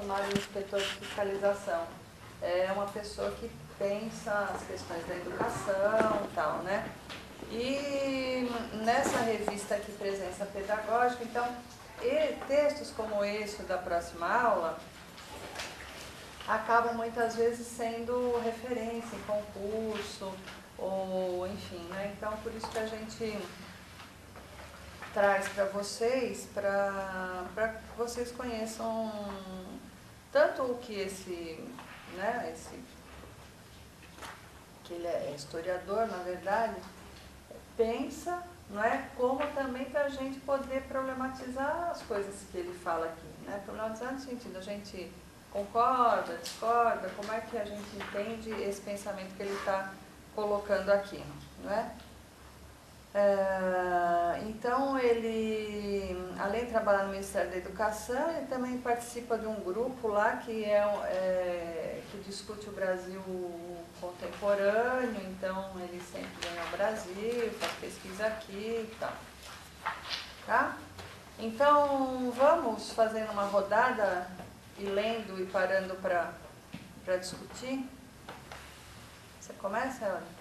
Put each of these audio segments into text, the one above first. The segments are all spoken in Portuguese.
chamado inspetor de fiscalização. É uma pessoa que pensa as questões da educação e tal, né? E nessa revista aqui, Presença Pedagógica, então, textos como esse da próxima aula acabam muitas vezes sendo referência em concurso, ou enfim, né? Então, por isso que a gente traz para que vocês conheçam tanto o que que ele é historiador, na verdade, pensa, não é? Como também para a gente poder problematizar as coisas que ele fala aqui, né? Problematizar no sentido, a gente concorda, discorda, como é que a gente entende esse pensamento que ele está colocando aqui, não é? Então, ele, além de trabalhar no Ministério da Educação, ele também participa de um grupo lá que que discute o Brasil contemporâneo, então ele sempre vem ao Brasil, faz pesquisa aqui e tal. Tá? Então, vamos fazendo uma rodada e lendo e parando para discutir? Você começa, Ana?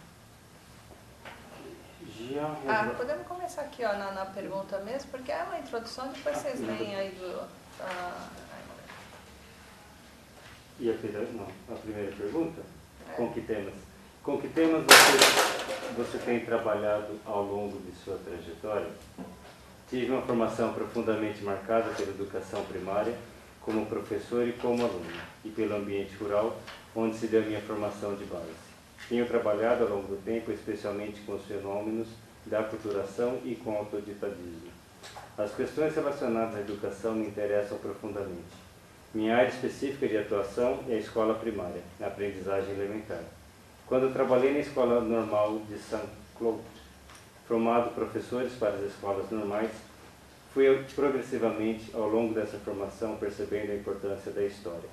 Podemos começar aqui, ó, na pergunta mesmo, porque é uma introdução, depois vocês leem aí E a primeira pergunta? Com que temas você tem trabalhado ao longo de sua trajetória? Tive uma formação profundamente marcada pela educação primária, como professor e como aluno, e pelo ambiente rural, onde se deu a minha formação de base. Tenho trabalhado ao longo do tempo, especialmente com os fenômenos da aculturação e com o autodidatatismo. As questões relacionadas à educação me interessam profundamente. Minha área específica de atuação é a escola primária, a aprendizagem elementar. Quando trabalhei na Escola Normal de Saint-Cloud, formado professores para as escolas normais, fui progressivamente, ao longo dessa formação, percebendo a importância da história.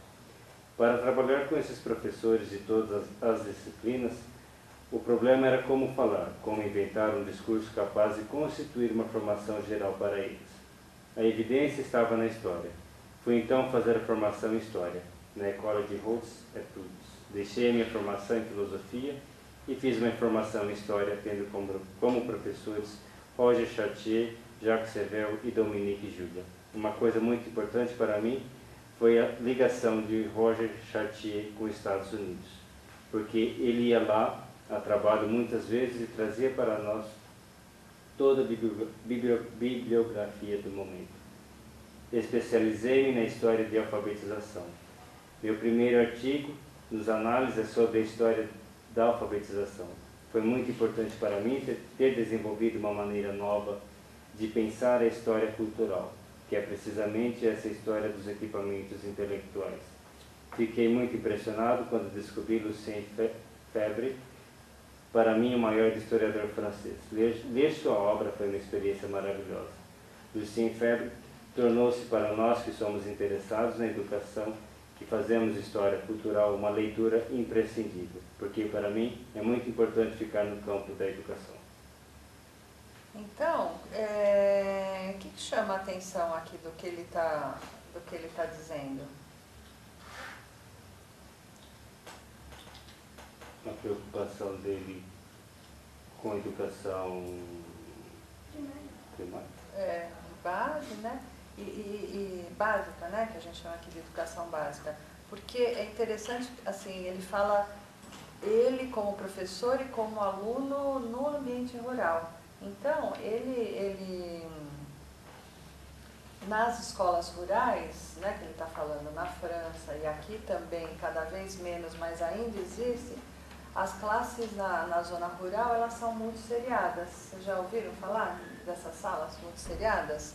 Para trabalhar com esses professores de todas as disciplinas, o problema era como falar, como inventar um discurso capaz de constituir uma formação geral para eles. A evidência estava na história. Fui então fazer a formação em História, na École de Hautes Études. Deixei a minha formação em Filosofia e fiz uma formação em História, tendo como professores Roger Chartier, Jacques Sével e Dominique Julia. Uma coisa muito importante para mim foi a ligação de Roger Chartier com os Estados Unidos, porque ele ia lá a trabalho muitas vezes e trazia para nós toda a bibliografia do momento. Especializei-me na história de alfabetização. Meu primeiro artigo nos análises é sobre a história da alfabetização. Foi muito importante para mim ter desenvolvido uma maneira nova de pensar a história cultural, que é precisamente essa história dos equipamentos intelectuais. Fiquei muito impressionado quando descobri Lucien Febvre, para mim o maior historiador francês. Ler sua obra foi uma experiência maravilhosa. Lucien Febvre tornou-se para nós que somos interessados na educação, que fazemos história cultural, uma leitura imprescindível, porque para mim é muito importante ficar no campo da educação. Então, o que chama a atenção aqui do que ele tá dizendo? A preocupação dele com a educação primária. Base, né? E básica, né? Que a gente chama aqui de educação básica. Porque é interessante, assim, ele fala ele como professor e como aluno no ambiente rural. Então, ele nas escolas rurais, né, que ele está falando na França e aqui também, cada vez menos, mas ainda existe, as classes na zona rural, elas são multisseriadas. Vocês já ouviram falar dessas salas multisseriadas?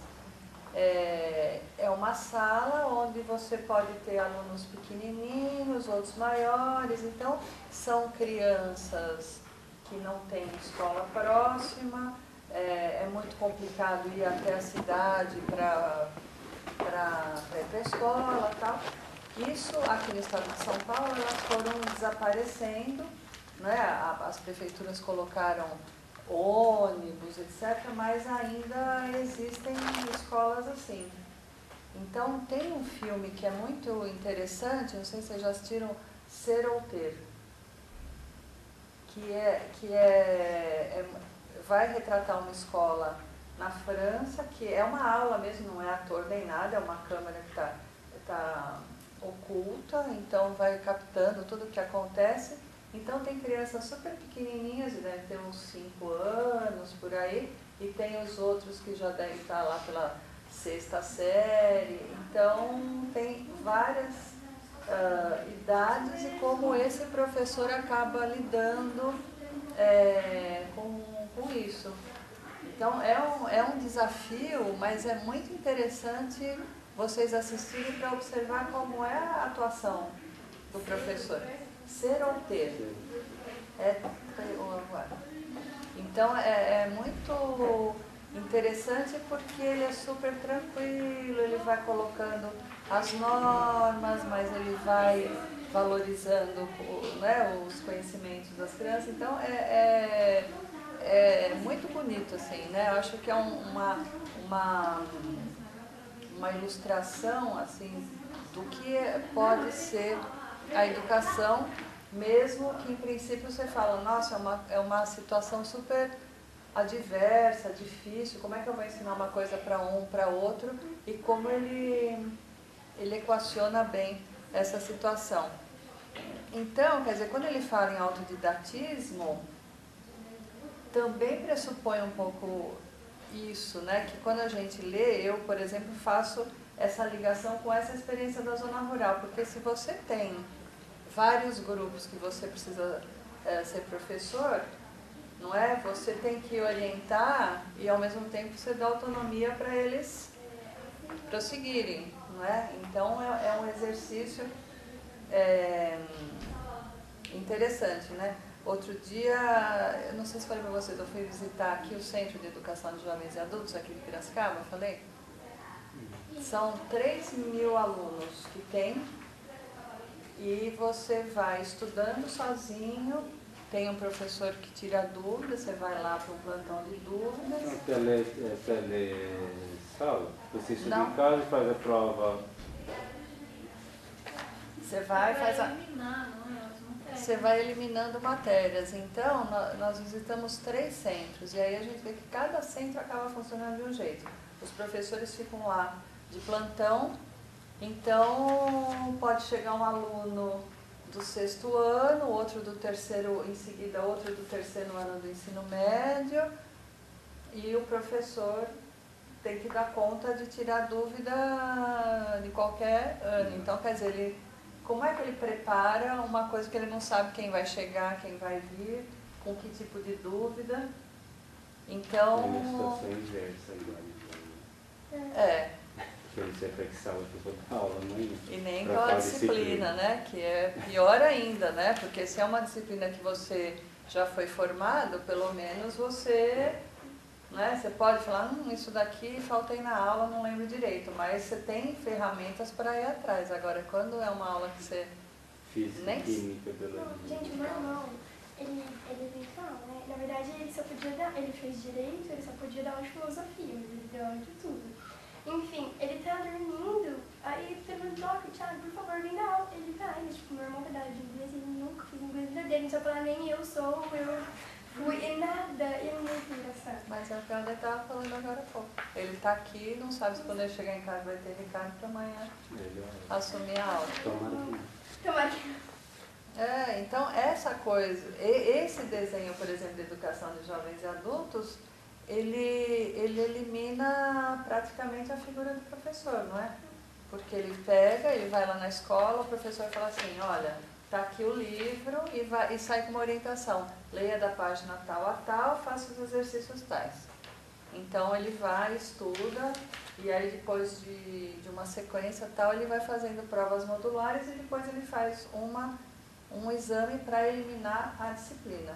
É uma sala onde você pode ter alunos pequenininhos, outros maiores. Então, são crianças que não têm escola próxima, é muito complicado ir até a cidade para ir para a escola e tal. Isso, aqui no estado de São Paulo, elas foram desaparecendo, né? As prefeituras colocaram ônibus, etc., mas ainda existem escolas assim. Então tem um filme que é muito interessante, não sei se vocês já assistiram, Ser ou Ter, vai retratar uma escola na França, que é uma aula mesmo, não é ator nem nada, é uma câmera que tá oculta, então vai captando tudo o que acontece. Então tem crianças super pequenininhas, devem ter uns 5 anos por aí, e tem os outros que já devem estar lá pela 6ª série. Então tem várias idades e como esse professor acaba lidando com isso. Então é um desafio, mas é muito interessante vocês assistirem para observar como é a atuação do professor. Ser ou ter. Então é muito interessante porque ele é super tranquilo, ele vai colocando as normas, mas ele vai valorizando, né, os conhecimentos das crianças. Então é muito bonito, assim, né? Eu acho que é uma ilustração, assim, do que pode ser a educação, mesmo que em princípio você fala, nossa, é uma situação super adversa, difícil, como é que eu vou ensinar uma coisa para um, para outro, e como ele equaciona bem essa situação. Então, quer dizer, quando ele fala em autodidatismo, também pressupõe um pouco isso, né? Que quando a gente lê, eu, por exemplo, faço essa ligação com essa experiência da zona rural, porque se você tem vários grupos que você precisa ser professor, não é? Você tem que orientar e ao mesmo tempo você dá autonomia para eles prosseguirem, não é? Então é um exercício interessante, né? Outro dia, eu não sei se falei para vocês, eu fui visitar aqui o Centro de Educação de Jovens e Adultos, aqui de Piracicaba, falei? São 3.000 alunos que tem, e você vai estudando sozinho, tem um professor que tira dúvidas, você vai lá para um plantão de dúvidas. Telesala? Você estuda em casa e faz a prova? Você vai Você vai eliminando matérias. Então, nós visitamos 3 centros, e aí a gente vê que cada centro acaba funcionando de um jeito. Os professores ficam lá de plantão, então pode chegar um aluno do 6º ano, outro do 3º, em seguida outro do 3º ano do ensino médio, e o professor tem que dar conta de tirar dúvida de qualquer ano. Então, quer dizer, como é que ele prepara uma coisa que ele não sabe quem vai chegar, quem vai vir, com que tipo de dúvida? Então... É uma situação inversa agora. Porque você fixava toda a aula, não é? E nem aquela disciplina, né? Que é pior ainda, né? Porque se é uma disciplina que você já foi formado, pelo menos você... Né? Você pode falar, isso daqui faltei na aula, não lembro direito, mas você tem ferramentas para ir atrás. Agora, quando é uma aula que você... Física, química, biologia... Gente, o meu irmão, ele tem calma, né? Na verdade, ele fez direito, ele só podia dar aula de filosofia, mas ele deu aula de tudo. Enfim, ele tá dormindo, aí perguntou, Thiago, por favor, vem dar aula. Ele tá, meu irmão vai dar aula de inglês, ele nunca fez inglês na vida dele, não só falar nem eu fui e nada, é muito engraçado. Mas é o que a André estava falando agora há pouco. Ele está aqui, não sabe se quando ele chegar em casa vai ter Ricardo para amanhã assumir a aula. Tomara que então essa coisa, esse desenho, por exemplo, de educação de jovens e adultos, ele elimina praticamente a figura do professor, não é? Porque ele vai lá na escola, o professor fala assim, olha, está aqui o livro e sai com uma orientação. Leia da página tal a tal, faça os exercícios tais. Então ele vai, estuda, e aí depois de uma sequência tal, ele vai fazendo provas modulares e depois ele faz um exame para eliminar a disciplina.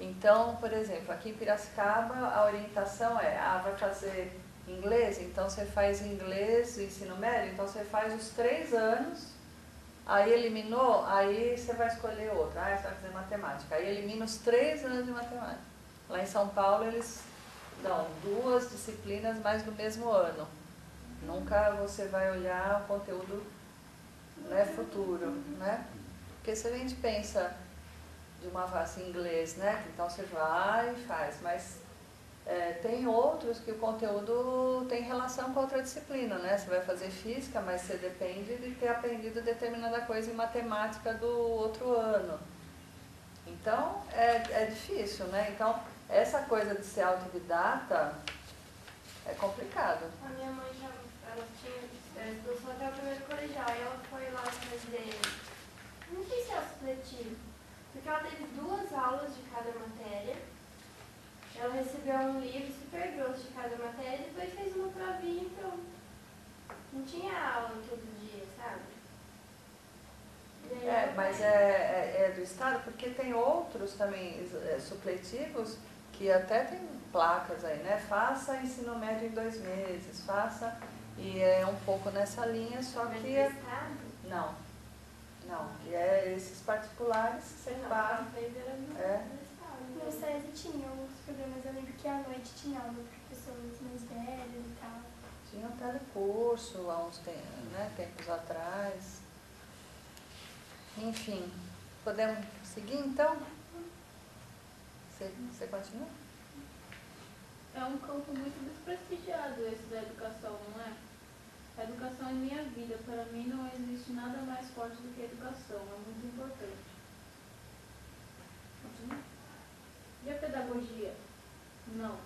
Então, por exemplo, aqui em Piracicaba a orientação vai fazer inglês, então você faz inglês, ensino médio, então você faz os 3 anos, aí eliminou, aí você vai escolher outro, você vai fazer matemática, aí elimina os 3 anos de matemática. Lá em São Paulo eles dão 2 disciplinas, mas no mesmo ano. Nunca você vai olhar o conteúdo, né, futuro, né? Porque se a gente pensa de uma face em inglês, né? Então você vai e faz, mas tem outros que o conteúdo tem relação com outra disciplina, né? Você vai fazer física, mas você depende de ter aprendido determinada coisa em matemática do outro ano. Então, é difícil, né? Então, essa coisa de ser autodidata é complicado. A minha mãe já, ela estudou só até o primeiro colegial, e ela foi lá fazer, não sei se é supletivo, porque ela teve 2 aulas de cada matéria, ela recebeu um livro super grosso de cada matéria e depois fez uma provinha e pronto. Não tinha aula todo dia, sabe? Mas é do Estado, porque tem outros também supletivos que até tem placas aí, né? Faça ensino médio em 2 meses, faça, e é um pouco nessa linha, só Mas que... do Estado? Não, que é esses particulares que você paga. Do Estado. No SESI tinha uns programas, eu lembro que à noite tinha aula para pessoas mais velhas e tal. Tinha um telecurso há uns tempos atrás. Enfim, podemos seguir então? Você continua? É um campo muito desprestigiado esse da educação, não é? A educação é minha vida. Para mim não existe nada mais forte do que a educação. É muito importante. Continua? E a pedagogia? Não.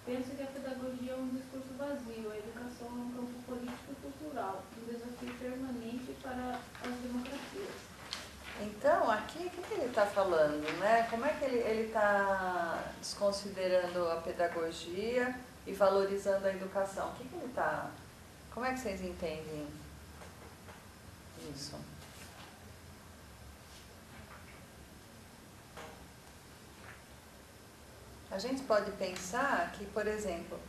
Penso que a pedagogia é um discurso vazio. A educação é um campo político e cultural, um desafio permanente para as democracias. Então, aqui, o que ele está falando, né? Como é que ele está desconsiderando a pedagogia e valorizando a educação? Ele está... Como é que vocês entendem isso? A gente pode pensar que, por exemplo,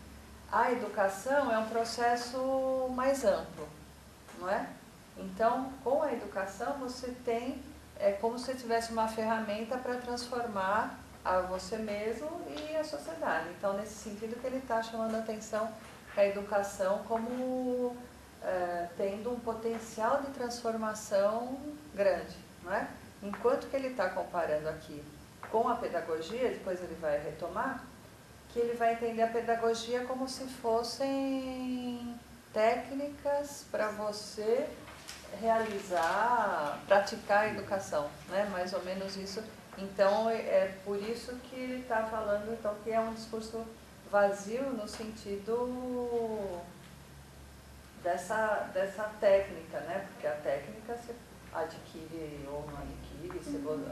a educação é um processo mais amplo, não é? Então, com a educação, você tem, é como se tivesse uma ferramenta para transformar a você mesmo e a sociedade. Então, nesse sentido que ele está chamando a atenção para a educação como tendo um potencial de transformação grande, não é? Enquanto que ele está comparando aqui com a pedagogia, depois ele vai retomar, que ele vai entender a pedagogia como se fossem técnicas para você realizar, praticar a educação, né? Mais ou menos isso. Então, é por isso que ele está falando então, que é um discurso vazio no sentido dessa técnica, né? Porque a técnica você adquire ou não adquire,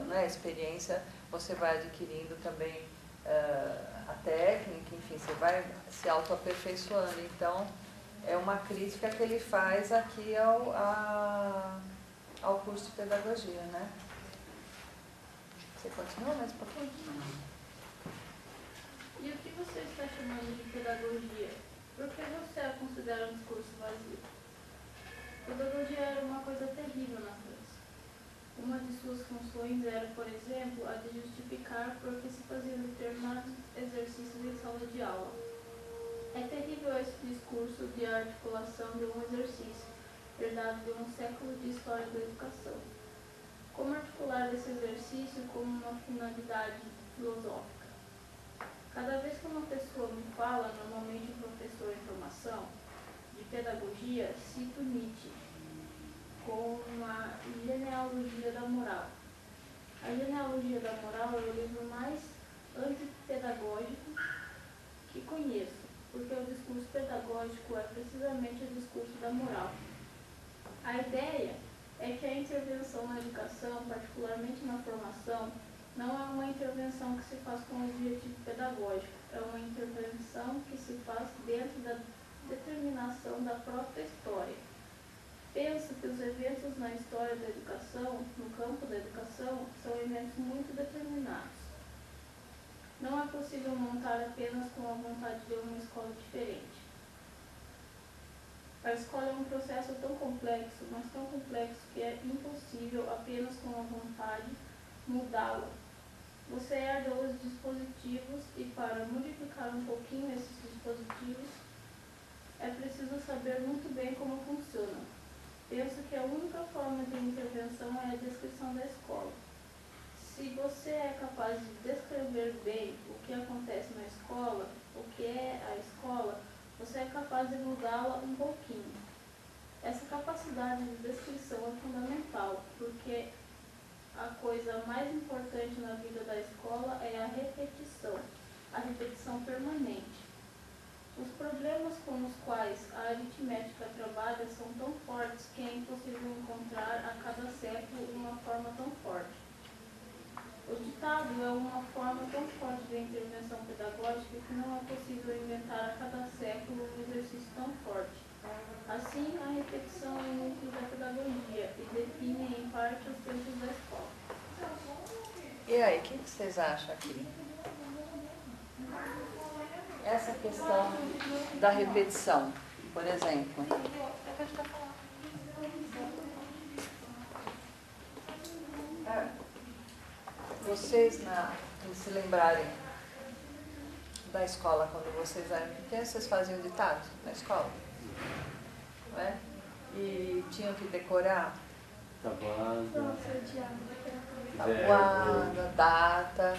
né? A experiência você vai adquirindo também a técnica, enfim, você vai se autoaperfeiçoando. Então, é uma crítica que ele faz aqui ao curso de pedagogia, né? Você continua mais um pouquinho? E o que você está chamando de pedagogia? Por que você a considera um discurso vazio? Pedagogia era uma coisa terrível na França. Uma de suas funções era, por exemplo, a de justificar por que se faziam determinados exercícios em sala de aula. É terrível esse discurso de articulação de um exercício, herdado de um século de história da educação. Como articular esse exercício como uma finalidade filosófica? Cada vez que uma pessoa me fala, normalmente um professor em formação, de pedagogia, cito Nietzsche, com uma genealogia da moral. A genealogia da moral é o livro mais antipedagógico que conheço, porque o discurso pedagógico é precisamente o discurso da moral. A ideia é que a intervenção na educação, particularmente na formação, não é uma intervenção que se faz com objetivo pedagógico, é uma intervenção que se faz dentro da determinação da própria história. Penso que os eventos na história da educação, no campo da educação, são eventos muito determinados. Não é possível montar apenas com a vontade de uma escola diferente. A escola é um processo tão complexo, mas tão complexo que é impossível apenas com a vontade mudá-la. Você herda os dispositivos e para modificar um pouquinho esses dispositivos, é preciso saber muito bem como funciona. Penso que a única forma de intervenção é a descrição da escola. Se você é capaz de descrever bem o que acontece na escola, o que é a escola, você é capaz de mudá-la um pouquinho. Essa capacidade de descrição é fundamental, porque a coisa mais importante na vida da escola é a repetição permanente. Os problemas com os quais a aritmética trabalha são tão fortes que é impossível encontrar a cada século uma forma tão forte. O ditado é uma forma tão forte de intervenção pedagógica que não é possível inventar a cada século um exercício tão forte. Assim, a repetição é o núcleo da pedagogia e define em parte os tempos da escola. E aí, o que vocês acham aqui? Essa questão da repetição, por exemplo. Vocês, se lembrarem da escola, quando vocês eram pequenos, vocês faziam ditado na escola? Não é? E tinham que decorar tabuada, data,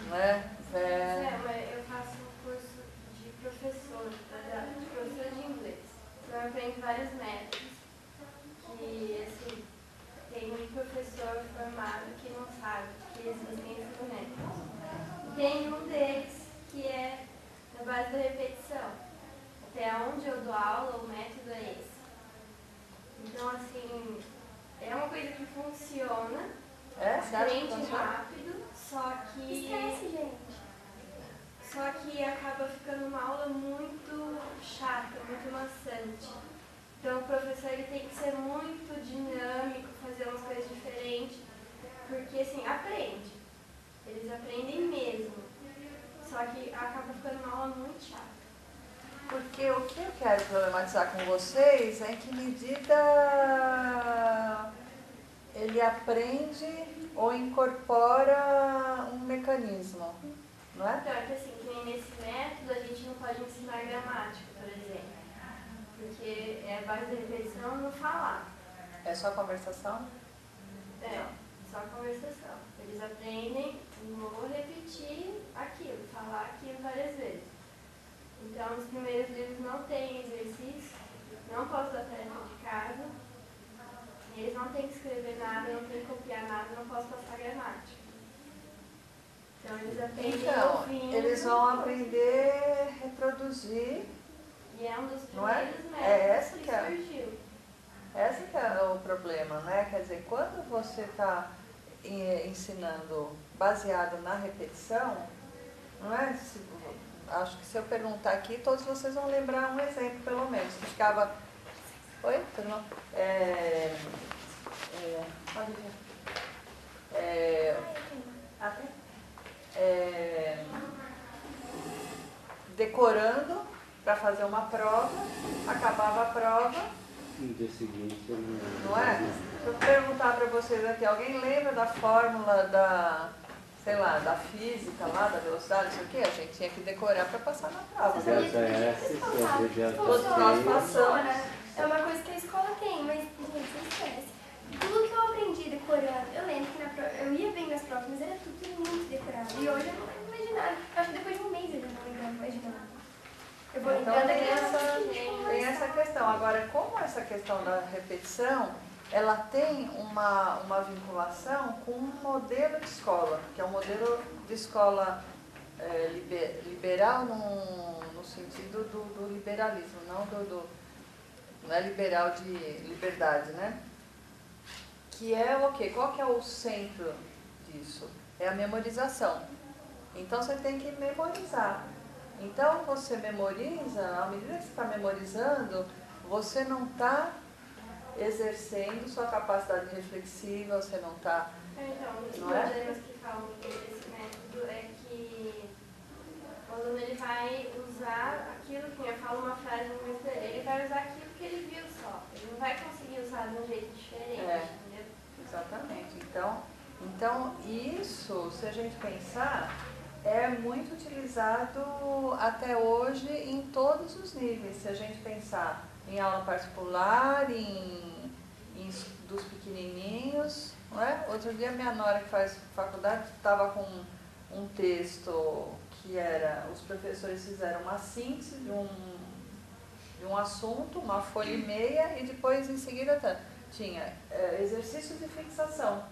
não é? Eu faço um curso de professor de inglês. Então eu aprendo vários métodos que, assim, tem um professor formado que não sabe que existem esses métodos. Tem um deles que é na base da repetição. Até onde eu dou aula, o método é esse. Então, assim, é uma coisa que funciona, aprende rápido, só que... Esquece, gente. Só que acaba ficando uma aula muito chata, muito maçante. Então o professor ele tem que ser muito dinâmico, fazer umas coisas diferentes, porque assim, aprende. Eles aprendem mesmo. Só que acaba ficando uma aula muito chata. Porque o que eu quero problematizar com vocês é em que medida ele aprende ou incorpora um mecanismo, não é? Então, é que assim, que nem nesse método a gente não pode ensinar gramática, por exemplo. Porque é a base da repetição no falar. É só conversação? É, só conversação. Eles aprendem, vou repetir aquilo, falar aquilo várias vezes. Então, os primeiros livros não têm exercício, não posso dar tarefa de casa, eles não têm que escrever nada, não têm que copiar nada, não posso passar gramática. Então, eles aprendem ouvindo. Eles vão aprender a reproduzir. E é um dos Não é? primeiros É métodos essa que que é. surgiu. Esse que é o problema, né? Quer dizer, quando você está ensinando baseado na repetição, não é? Acho que se eu perguntar aqui, todos vocês vão lembrar um exemplo, pelo menos, que ficava... Oi? Tudo bom? Decorando para fazer uma prova, acabava a prova. No dia seguinte eu Não é? Se eu perguntar para vocês aqui, alguém lembra da fórmula da, sei lá, da física lá, da velocidade, não sei o quê? A gente tinha que decorar para passar na prova. Delta S sobre Todos nós delta passamos. É uma coisa que a escola tem, mas, gente, você esquece. Tudo que eu aprendi decorando, eu lembro que eu ia bem nas provas, mas era tudo muito decorado. E hoje eu não lembro mais de nada. Eu acho que depois de um mês eu já não lembro mais de nada. Eu vou Então lembrar tem essa questão. Agora, como essa questão da repetição, ela tem uma vinculação com um modelo de escola, que é um modelo de escola liberal no sentido do liberalismo, não não é liberal de liberdade, né? Que é o quê? Qual que é o centro disso? É a memorização. Então você tem que memorizar. Então você memoriza, à medida que você está memorizando, você não está exercendo sua capacidade reflexiva, você não está... Então, um dos Não é? problemas que falam desse método é que o aluno ele vai usar aquilo que eu falo uma frase no texto, ele vai usar aquilo que ele viu só. Ele não vai conseguir usar de um jeito diferente, entendeu? Exatamente. Então, isso, se a gente pensar, é muito utilizado até hoje em todos os níveis. Se a gente pensar em aula particular, dos pequenininhos, não é? Outro dia minha nora que faz faculdade estava com um texto que era, os professores fizeram uma síntese de um assunto, uma folha e meia, e depois em seguida tinha exercícios de fixação.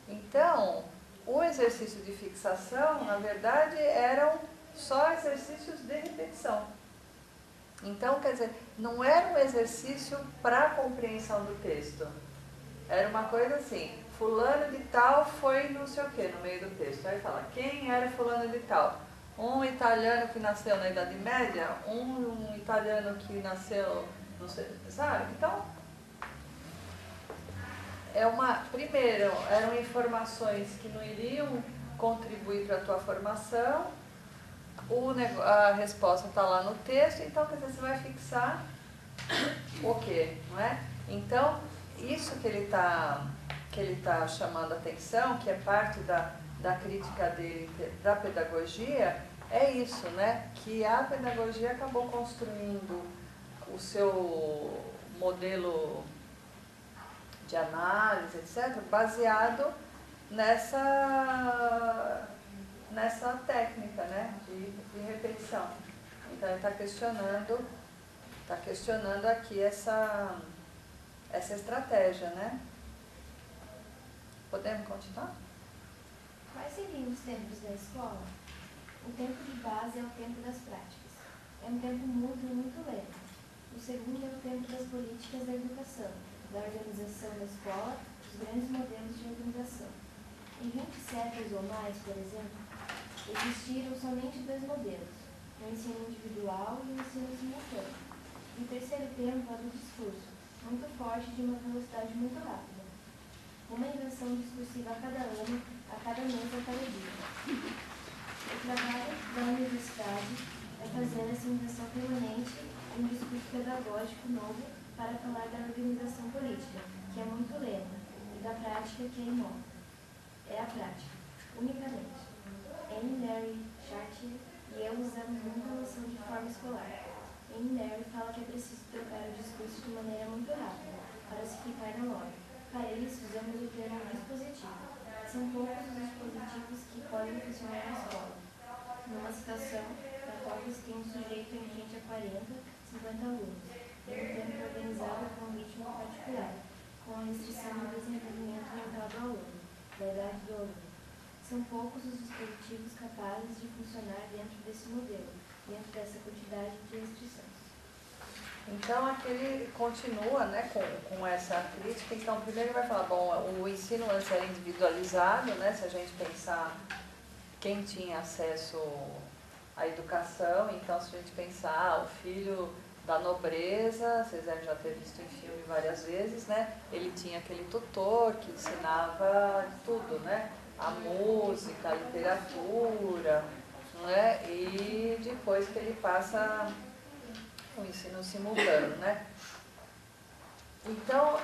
Então, o exercício de fixação, na verdade, eram só exercícios de repetição. Então, quer dizer, não era um exercício para a compreensão do texto. Era uma coisa assim, fulano de tal foi não sei o que no meio do texto. Aí fala, quem era fulano de tal? Um italiano que nasceu na Idade Média, um italiano que nasceu, não sei, sabe? Então, primeiro, eram informações que não iriam contribuir para a tua formação, a resposta está lá no texto, então quer dizer, você vai fixar o quê, não é? Então, isso que ele tá chamando a atenção, que é parte da crítica dele da pedagogia, é isso, né? Que a pedagogia acabou construindo o seu modelo de análise, etc., baseado nessa técnica, né, de repetição. Então ele está questionando aqui essa estratégia, né? Podemos continuar? Quais seriam os tempos da escola? O tempo de base é o tempo das práticas. É um tempo mudo e muito lento. O segundo é o tempo das políticas da educação, da organização da escola, dos grandes modelos de organização. Em 20 séculos ou mais, por exemplo, existiram somente 2 modelos, o ensino individual e o ensino simultâneo. E o terceiro tempo é do discurso, muito forte de uma velocidade muito rápida. Uma invenção discursiva a cada ano, a cada mês, a cada dia. O trabalho da universidade é fazer essa invenção permanente em um discurso pedagógico novo para falar da organização política, que é muito lenta, e da prática, que é imóvel. É a prática, unicamente. Anne Mary Chartier e eu usamos muito a noção de forma escolar. Anne Mary fala que é preciso trocar o discurso de maneira muito rápida, para se ficar na hora. Para isso, usamos o termo dispositivo. São poucos os dispositivos que podem funcionar na escola. Numa situação na qual você tem um sujeito em frente a 40, 50 alunos, em um tempo organizado com um ritmo particular, com a restrição do desenvolvimento mental do aluno, da idade do aluno. São poucos os dispositivos capazes de funcionar dentro desse modelo, dentro dessa quantidade de restrições. Então, aqui ele continua, né, com essa crítica. Então, primeiro ele vai falar, bom, o ensino antes era individualizado, né, se a gente pensar quem tinha acesso à educação. Então, se a gente pensar o filho da nobreza, vocês devem já ter visto em filme várias vezes, né, ele tinha aquele tutor que ensinava tudo, né, a música, a literatura, né, e depois que ele passa o ensino simultâneo, né? Então,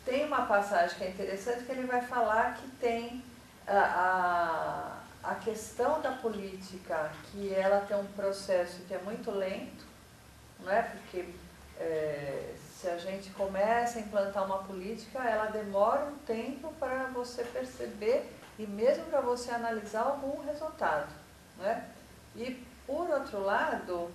tem uma passagem que é interessante, que ele vai falar que tem a questão da política, que ela tem um processo que é muito lento, não é? Porque se a gente começa a implantar uma política, ela demora um tempo para você perceber e mesmo para você analisar algum resultado, né? E, por outro lado,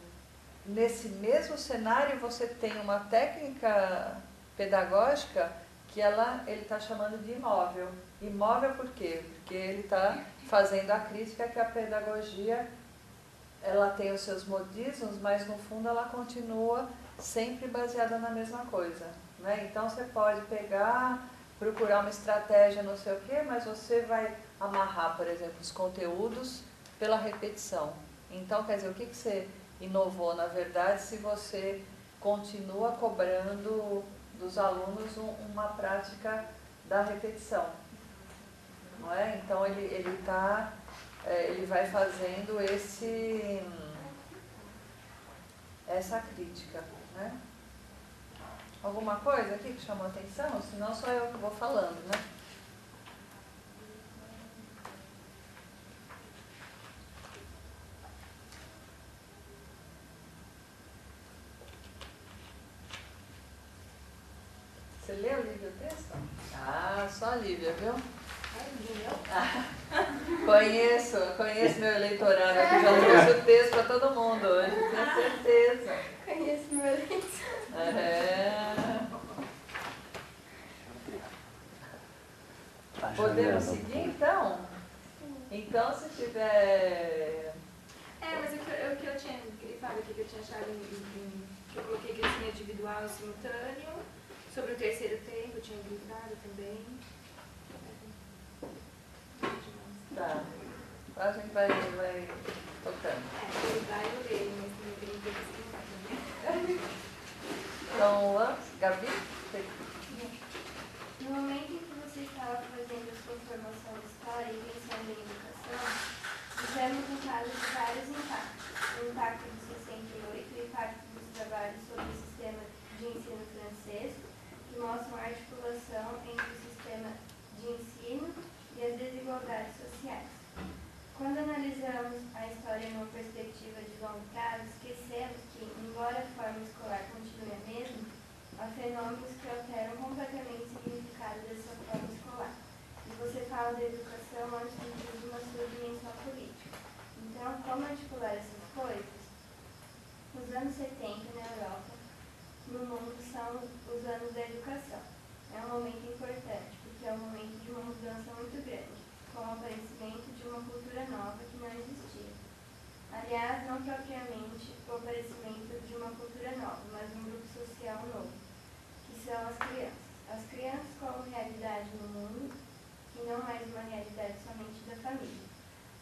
nesse mesmo cenário, você tem uma técnica pedagógica que ele está chamando de imóvel. Imóvel por quê? Porque ele está fazendo a crítica que a pedagogia ela tem os seus modismos, mas no fundo ela continua sempre baseada na mesma coisa, né? Então você pode procurar uma estratégia não sei o quê, mas você vai amarrar, por exemplo, os conteúdos pela repetição. Então, quer dizer, o que você inovou, na verdade, se você continua cobrando dos alunos uma prática da repetição, não é? Então ele vai fazendo essa crítica, né? Alguma coisa aqui que chamou a atenção? Senão só eu que vou falando, né? Você leu, Lívia, o texto? Ah, só a Lívia, viu? Conheço meu eleitorado aqui, já trouxe o texto para todo mundo hoje, tenho certeza. Conheço meu eleitor. Podemos seguir então? Então, se tiver... Mas o que eu tinha grifado aqui, que eu tinha achado que eu coloquei crescimento individual e simultâneo, sobre o terceiro tempo, eu tinha grifado também. Tá. A gente vai tocando. Ele vai eu leio, mas também tem que esquentar também. Então, Gabi? No momento em que você estava fazendo a sua formação de história e pensando em educação, tivemos um caso de vários impactos. O impacto de 68, o impacto dos trabalhos sobre o sistema de ensino francês, que mostram a articulação entre o sistema de ensino e as desigualdades sociais. Quando analisamos a história numa perspectiva de longo prazo, esquecemos que, embora a forma escolar continue a mesma, há fenômenos que alteram completamente o significado dessa forma escolar. E você fala da educação antes de tudo na sua dimensão política. Então, como articular essas coisas? Os anos 70 na Europa, no mundo, são os anos da educação. É um momento importante, porque é um momento de uma mudança muito grande, com o aparecimento de uma cultura nova que não existia. Aliás, não propriamente o aparecimento de uma cultura nova, mas um grupo social novo, que são as crianças. As crianças como realidade no mundo, e não mais uma realidade somente da família.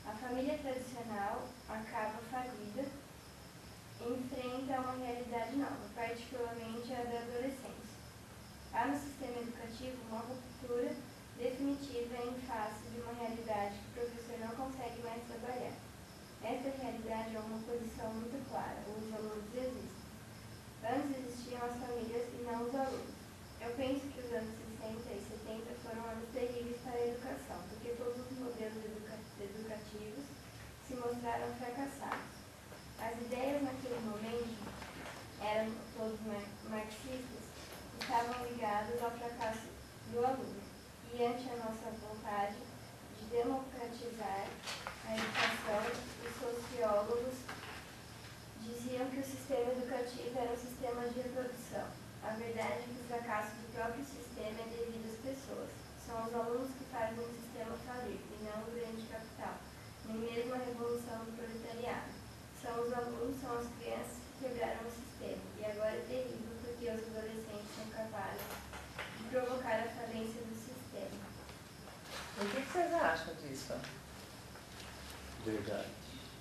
A família tradicional acaba falida e enfrenta uma realidade nova, particularmente a da adolescência. Há no sistema educativo uma ruptura definitiva em face de uma realidade que o professor não consegue mais trabalhar. Esta realidade é uma posição muito clara, os alunos existem. Antes existiam as famílias e não os alunos. Eu penso que os anos 60 e 70 foram anos terríveis para a educação, porque todos os modelos educativos se mostraram fracassados. As ideias naquele momento, eram todos marxistas, estavam ligadas ao fracasso do aluno. E ante a nossa vontade de democratizar a educação, os sociólogos diziam que o sistema educativo era um sistema de reprodução. A verdade é que o fracasso do próprio sistema é devido às pessoas. São os alunos que fazem o sistema falir, e não o grande capital, nem mesmo a revolução do proletariado. São os alunos, são as crianças que quebraram o sistema. E agora é terrível porque os adolescentes são capazes de provocar a falência do sistema. O que vocês acham disso? Verdade.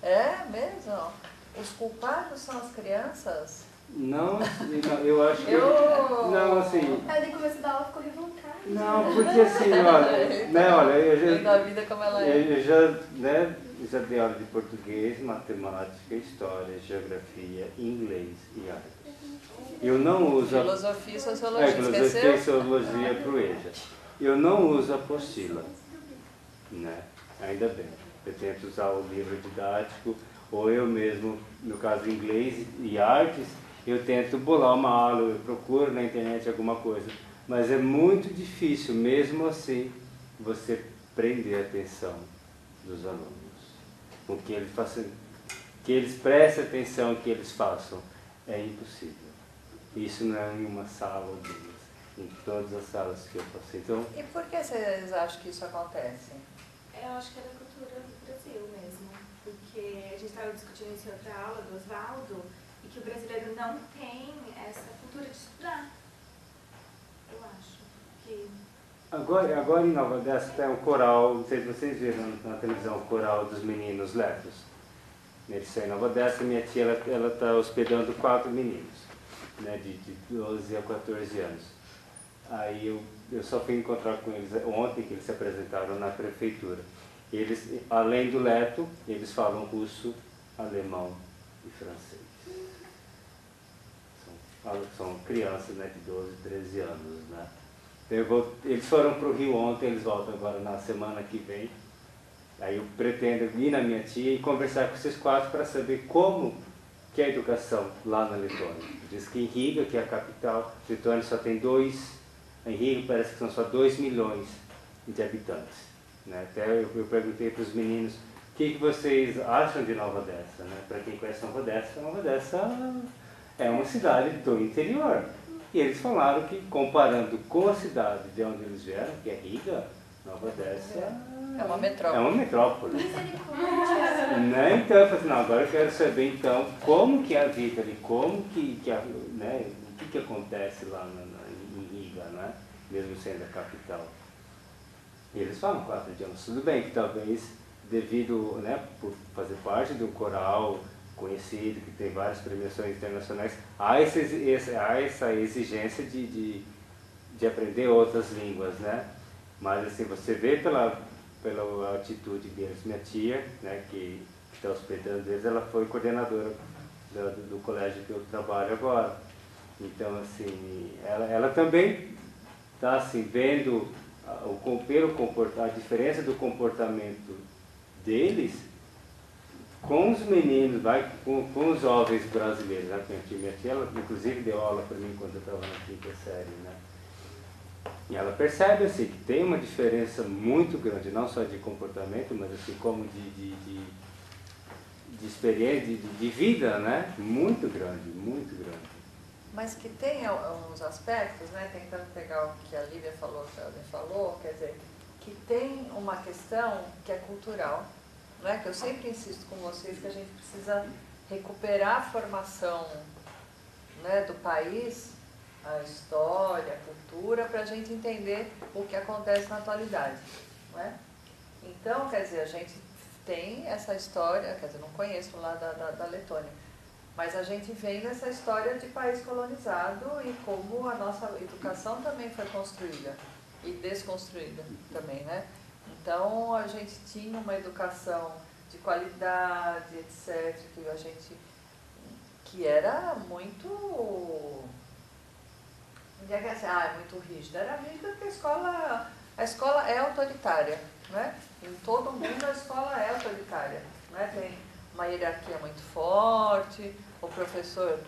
É mesmo? Os culpados são as crianças? Não, eu acho que... Não, assim... Aí ele começou a dar aula, ficou revoltada. Não, porque assim, olha, eu já... a vida como ela é. Eu já dei aula de português, matemática, história, geografia, inglês e arte. Eu não uso... Filosofia e sociologia, filosofia e sociologia para o EJA. Eu não uso apostila, né? Ainda bem. Eu tento usar o livro didático, ou eu mesmo, no caso de inglês e artes, eu tento bolar uma aula, eu procuro na internet alguma coisa. Mas é muito difícil, mesmo assim, você prender a atenção dos alunos. Com que eles façam, que eles prestem atenção, que eles façam. É impossível. Isso não é em uma sala ou duas, em todas as salas que eu passei. Então, e por que vocês acham que isso acontece? Eu acho que é da cultura do Brasil mesmo, porque a gente estava discutindo isso em outra aula do Oswaldo, e que o brasileiro não tem essa cultura de estudar. Eu acho que... Agora em Nova Odessa tem um coral, não sei se vocês viram na televisão, o coral dos meninos Letos. Eles são em Nova Odessa, minha tia ela está hospedando 4 meninos, né, de 12 a 14 anos. Aí eu só fui encontrar com eles ontem, que eles se apresentaram na prefeitura. Eles, além do Leto, eles falam russo, alemão e francês. São crianças, né, de 12, 13 anos. Né? Eles foram para o Rio ontem, eles voltam agora na semana que vem. Aí eu pretendo ir na minha tia e conversar com esses 4 para saber como que é a educação lá na Letônia. Diz que em Riga, que é a capital, Letônia só tem 2 Em Riga parece que são só 2 milhões de habitantes. Né? Até eu perguntei para os meninos, o que vocês acham de Nova Odessa? Né? Para quem conhece Nova Odessa é uma cidade do interior. E eles falaram que, comparando com a cidade de onde eles vieram, que é Riga, Nova Odessa é uma metrópole. É uma metrópole. Né? Então eu falei assim, não, agora eu quero saber então como que é a vida ali, como que né, o que acontece lá em Riga, né? Mesmo sendo a capital. E eles falam 4 idiomas. Tudo bem que talvez devido, né, por fazer parte de um coral conhecido, que tem várias premiações internacionais, há essa exigência de aprender outras línguas, né? Mas assim, você vê pela atitude deles. Minha tia, né, que está hospedando eles, ela foi coordenadora do colégio que eu trabalho agora. Então, assim, ela também está assim, vendo a diferença do comportamento deles com os meninos, com os jovens brasileiros. Né? Minha tia, ela, inclusive, deu aula para mim quando eu estava na 5ª série. Né? E ela percebe assim, que tem uma diferença muito grande, não só de comportamento, mas assim, como de experiência, de vida, né? Muito grande, muito grande. Mas que tem alguns aspectos, né? Tentando pegar o que a Lívia falou, o que a Elden falou, quer dizer, que tem uma questão que é cultural, né? Que eu sempre insisto com vocês que a gente precisa recuperar a formação, né, do país, a história, a cultura, para a gente entender o que acontece na atualidade, né? Então, quer dizer, a gente tem essa história, quer dizer, não conheço lá da Letônia, mas a gente vem dessa história de país colonizado e como a nossa educação também foi construída e desconstruída também, né? Então, a gente tinha uma educação de qualidade, etc., que era muito... Não é que assim, é muito rígida. Era rígida porque a escola é autoritária, né? Em todo mundo a escola é autoritária, né? Tem uma hierarquia muito forte, o professor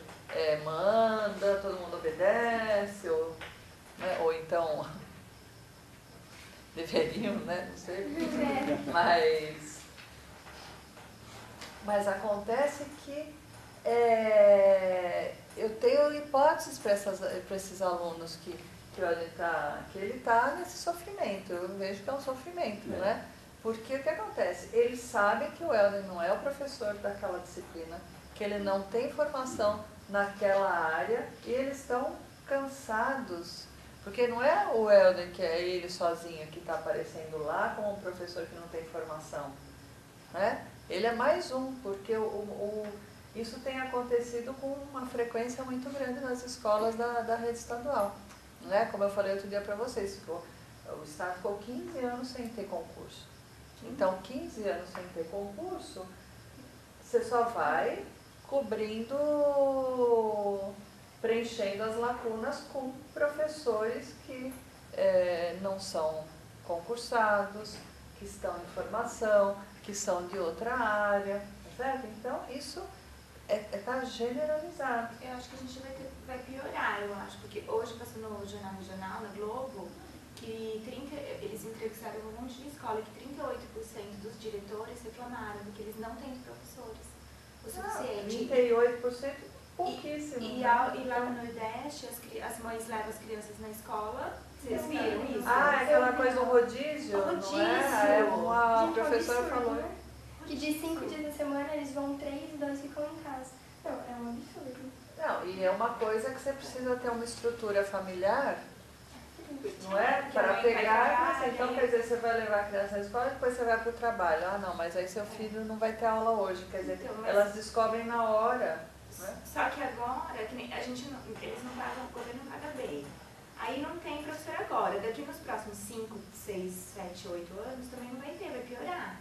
manda, todo mundo obedece, né? Ou então deveriam, né? Não sei. Mas acontece que eu tenho hipóteses para esses alunos que ele está nesse sofrimento. Eu vejo que é um sofrimento, né? Porque o que acontece? Eles sabem que o Elden não é o professor daquela disciplina, que ele não tem formação naquela área e eles estão cansados. Porque não é o Elden que é ele sozinho que está aparecendo lá como um professor que não tem formação, né? Ele é mais um, porque isso tem acontecido com uma frequência muito grande nas escolas da rede estadual. Né? Como eu falei outro dia para vocês, o Estado ficou 15 anos sem ter concurso. Então, 15 anos sem ter concurso, você só vai preenchendo as lacunas com professores que não são concursados, que estão em formação, que são de outra área, certo? Então, isso está generalizado. Eu acho que a gente vai piorar, eu acho, porque hoje passou no Jornal Regional, na Globo, que eles entrevistaram um monte de escola e que 38% dos diretores reclamaram de que eles não têm professores o suficiente. 38%, pouquíssimo. E lá no Nordeste, as mães levam as crianças na escola. Vocês viram isso? Aquela coisa do rodízio, rodízio. Não é? Uma professora falou. Né? Que de 5 dias da semana eles vão 3 e 2 ficam em casa. Não, é um absurdo. Não, e é uma coisa que você precisa ter uma estrutura familiar, não é? Para pegar, então quer dizer, você vai levar a criança na escola e depois você vai para o trabalho. Ah, não, mas aí seu filho não vai ter aula hoje, quer dizer, então, elas descobrem na hora. Né? Só que agora, eles não pagam, o governo não paga bem. Aí não tem professor agora. Daqui nos próximos 5, 6, 7, 8 anos também não vai ter, vai piorar.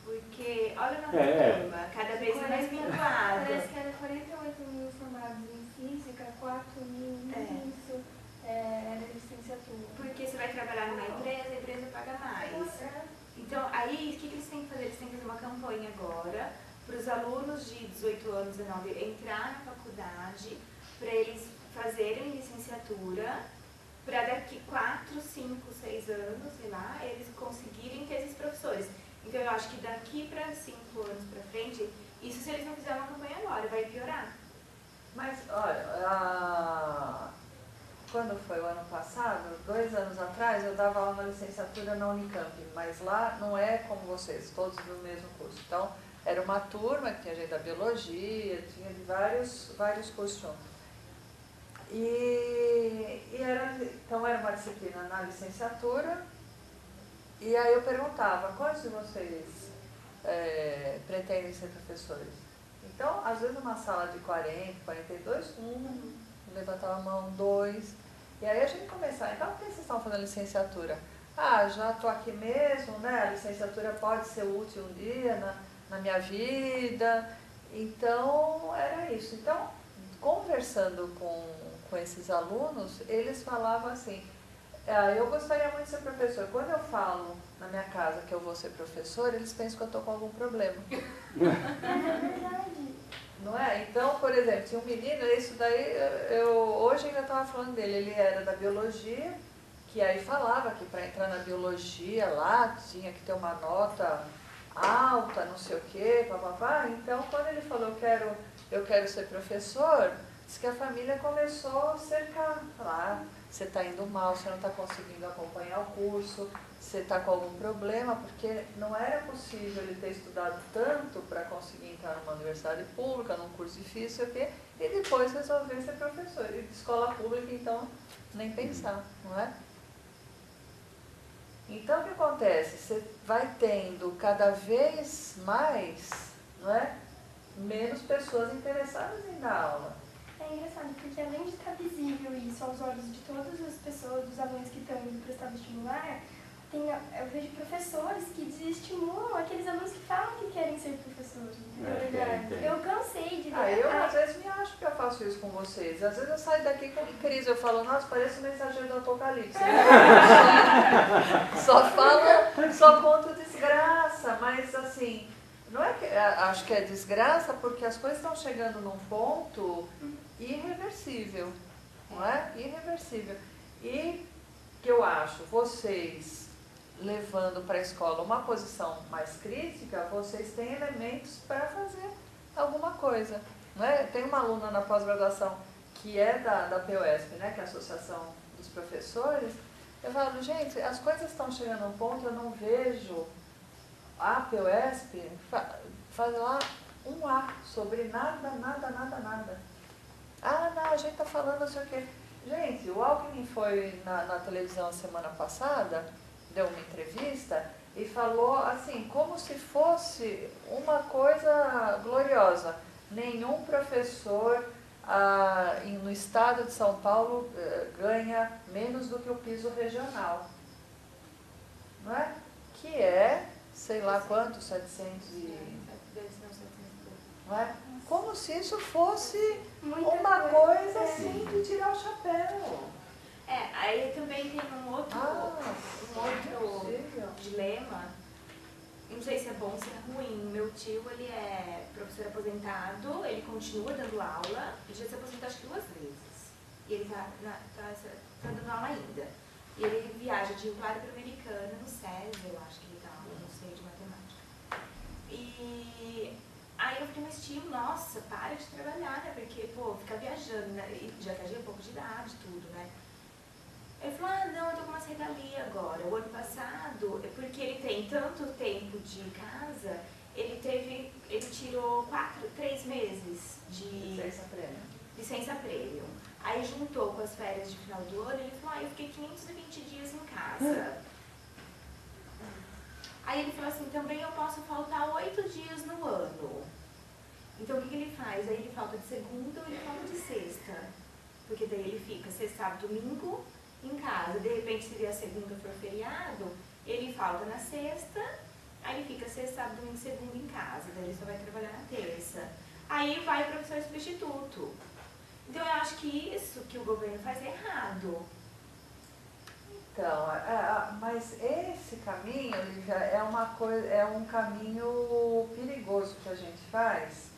Porque, olha na turma, cada vez mais vinculada. Parece que era 48 mil formados em física, 4 mil em isso, era licenciatura. Porque você vai trabalhar numa empresa, a empresa paga mais. Então, aí, o que eles têm que fazer? Eles têm que fazer uma campanha agora para os alunos de 18 anos, 19, entrar na faculdade, para eles fazerem licenciatura para daqui 4, 5, 6 anos, sei lá, eles conseguirem ter esses professores. Então eu acho que daqui para 5 anos para frente, isso se eles não fizerem uma campanha agora, vai piorar. Mas, olha, quando foi o ano passado, 2 anos atrás, eu dava aula na licenciatura na Unicamp, mas lá não é como vocês, todos no mesmo curso. Então, era uma turma que tinha gente da biologia, tinha de vários cursos juntos. Então era uma disciplina na licenciatura, e aí eu perguntava, quantos de vocês pretendem ser professores? Então, às vezes numa sala de 40, 42, levantava a mão, 2, e aí a gente começava, então por que vocês estão fazendo licenciatura? Ah, já estou aqui mesmo, né? A licenciatura pode ser útil um dia na minha vida, então era isso. Então, conversando com esses alunos, eles falavam assim, eu gostaria muito de ser professor. Quando eu falo na minha casa que eu vou ser professor, eles pensam que eu estou com algum problema. É verdade. Não é? Então, por exemplo, tinha um menino, isso daí, hoje ainda estava falando dele, ele era da biologia, que aí falava que para entrar na biologia lá tinha que ter uma nota alta, não sei o quê, papapá. Então, quando ele falou, eu quero ser professor, diz que a família começou a cercar, falar, você está indo mal, você não está conseguindo acompanhar o curso, você está com algum problema, porque não era possível ele ter estudado tanto para conseguir entrar numa universidade pública, num curso difícil, e depois resolver ser professor. E de escola pública, então, nem pensar, não é? Então, o que acontece? Você vai tendo cada vez mais, não é? Menos pessoas interessadas em dar aula. É engraçado, porque além de estar visível isso aos olhos de todas as pessoas, dos alunos que estão indo prestar vestibular, eu vejo professores que desestimulam aqueles alunos que falam que querem ser professores. Eu cansei de ver. Eu às vezes me acho que eu faço isso com vocês. Às vezes eu saio daqui com crise, eu falo, nossa, parece um mensageiro do Apocalipse. Só conto desgraça, mas assim, não é que acho que é desgraça porque as coisas estão chegando num ponto irreversível, não é? Irreversível. E que eu acho, vocês levando para a escola uma posição mais crítica, vocês têm elementos para fazer alguma coisa, não é? Tem uma aluna na pós-graduação que é da POSP, né, que é a Associação dos Professores. Eu falo, gente, as coisas estão chegando a um ponto, eu não vejo a POSP fazer lá um A sobre nada. Ah, não, a gente está falando não sei o quê. Gente, o Alckmin foi na televisão semana passada, deu uma entrevista e falou assim, como se fosse uma coisa gloriosa. Nenhum professor no estado de São Paulo ganha menos do que o piso regional. Não é? Que é, sei lá quanto, 700 e... Não é? Como se isso fosse uma coisa assim de tirar o chapéu. Aí também tem um outro dilema, não sei se é bom ou se é ruim. Meu tio, ele é professor aposentado, ele continua dando aula, ele já se aposentou acho que 2 vezes, e ele tá dando aula ainda. E ele viaja de Rio Claro para Americana, no SES, eu acho que ele dá aula, não sei, de matemática. E aí eu falei, mas tio, nossa, para de trabalhar, né? Porque, pô, ficar viajando, né? E já tá de um pouco de idade, tudo, né? Ele falou, não, eu tô com uma regalia agora. O ano passado, porque ele tem tanto tempo de casa, ele tirou 3 meses de licença prêmio. Aí juntou com as férias de final do ano, ele falou, eu fiquei 520 dias em casa. Aí ele falou assim, também eu posso faltar 8 dias no ano. Então o que ele faz? Aí ele falta de segunda ou ele falta de sexta. Porque daí ele fica sexta, sábado, domingo em casa. De repente, se a segunda for feriado, ele falta na sexta, aí ele fica sexta, sábado, domingo, segunda em casa. Daí ele só vai trabalhar na terça. Aí vai o professor substituto. Então eu acho que isso que o governo faz é errado. Então, mas esse caminho, Lívia, é um caminho perigoso que a gente faz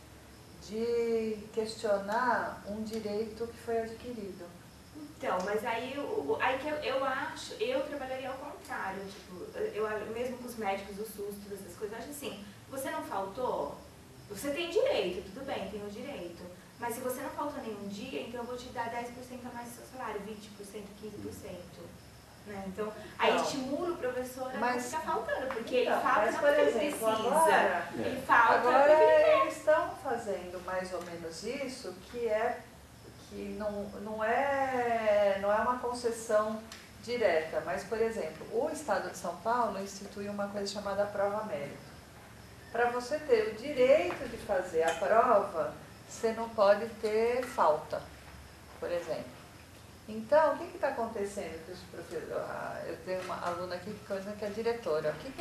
de questionar um direito que foi adquirido. Então, mas aí que eu acho, eu trabalharia ao contrário, tipo, mesmo com os médicos do SUS, todas essas coisas, eu acho assim, você não faltou, você tem direito, tudo bem, tem o direito, mas se você não faltou nenhum dia, então eu vou te dar 10% a mais do seu salário, 20%, 15%. Né? Então, aí estimula o professor a não ficar faltando, porque ele falta não porque ele precisa, agora, ele falta agora porque ele quer. eles estão fazendo mais ou menos isso, que não é uma concessão direta, mas, por exemplo, o Estado de São Paulo instituiu uma coisa chamada prova mérito. Para você ter o direito de fazer a prova, você não pode ter falta, por exemplo. Então, o que está acontecendo com os professores? Eu tenho uma aluna aqui que é diretora. O que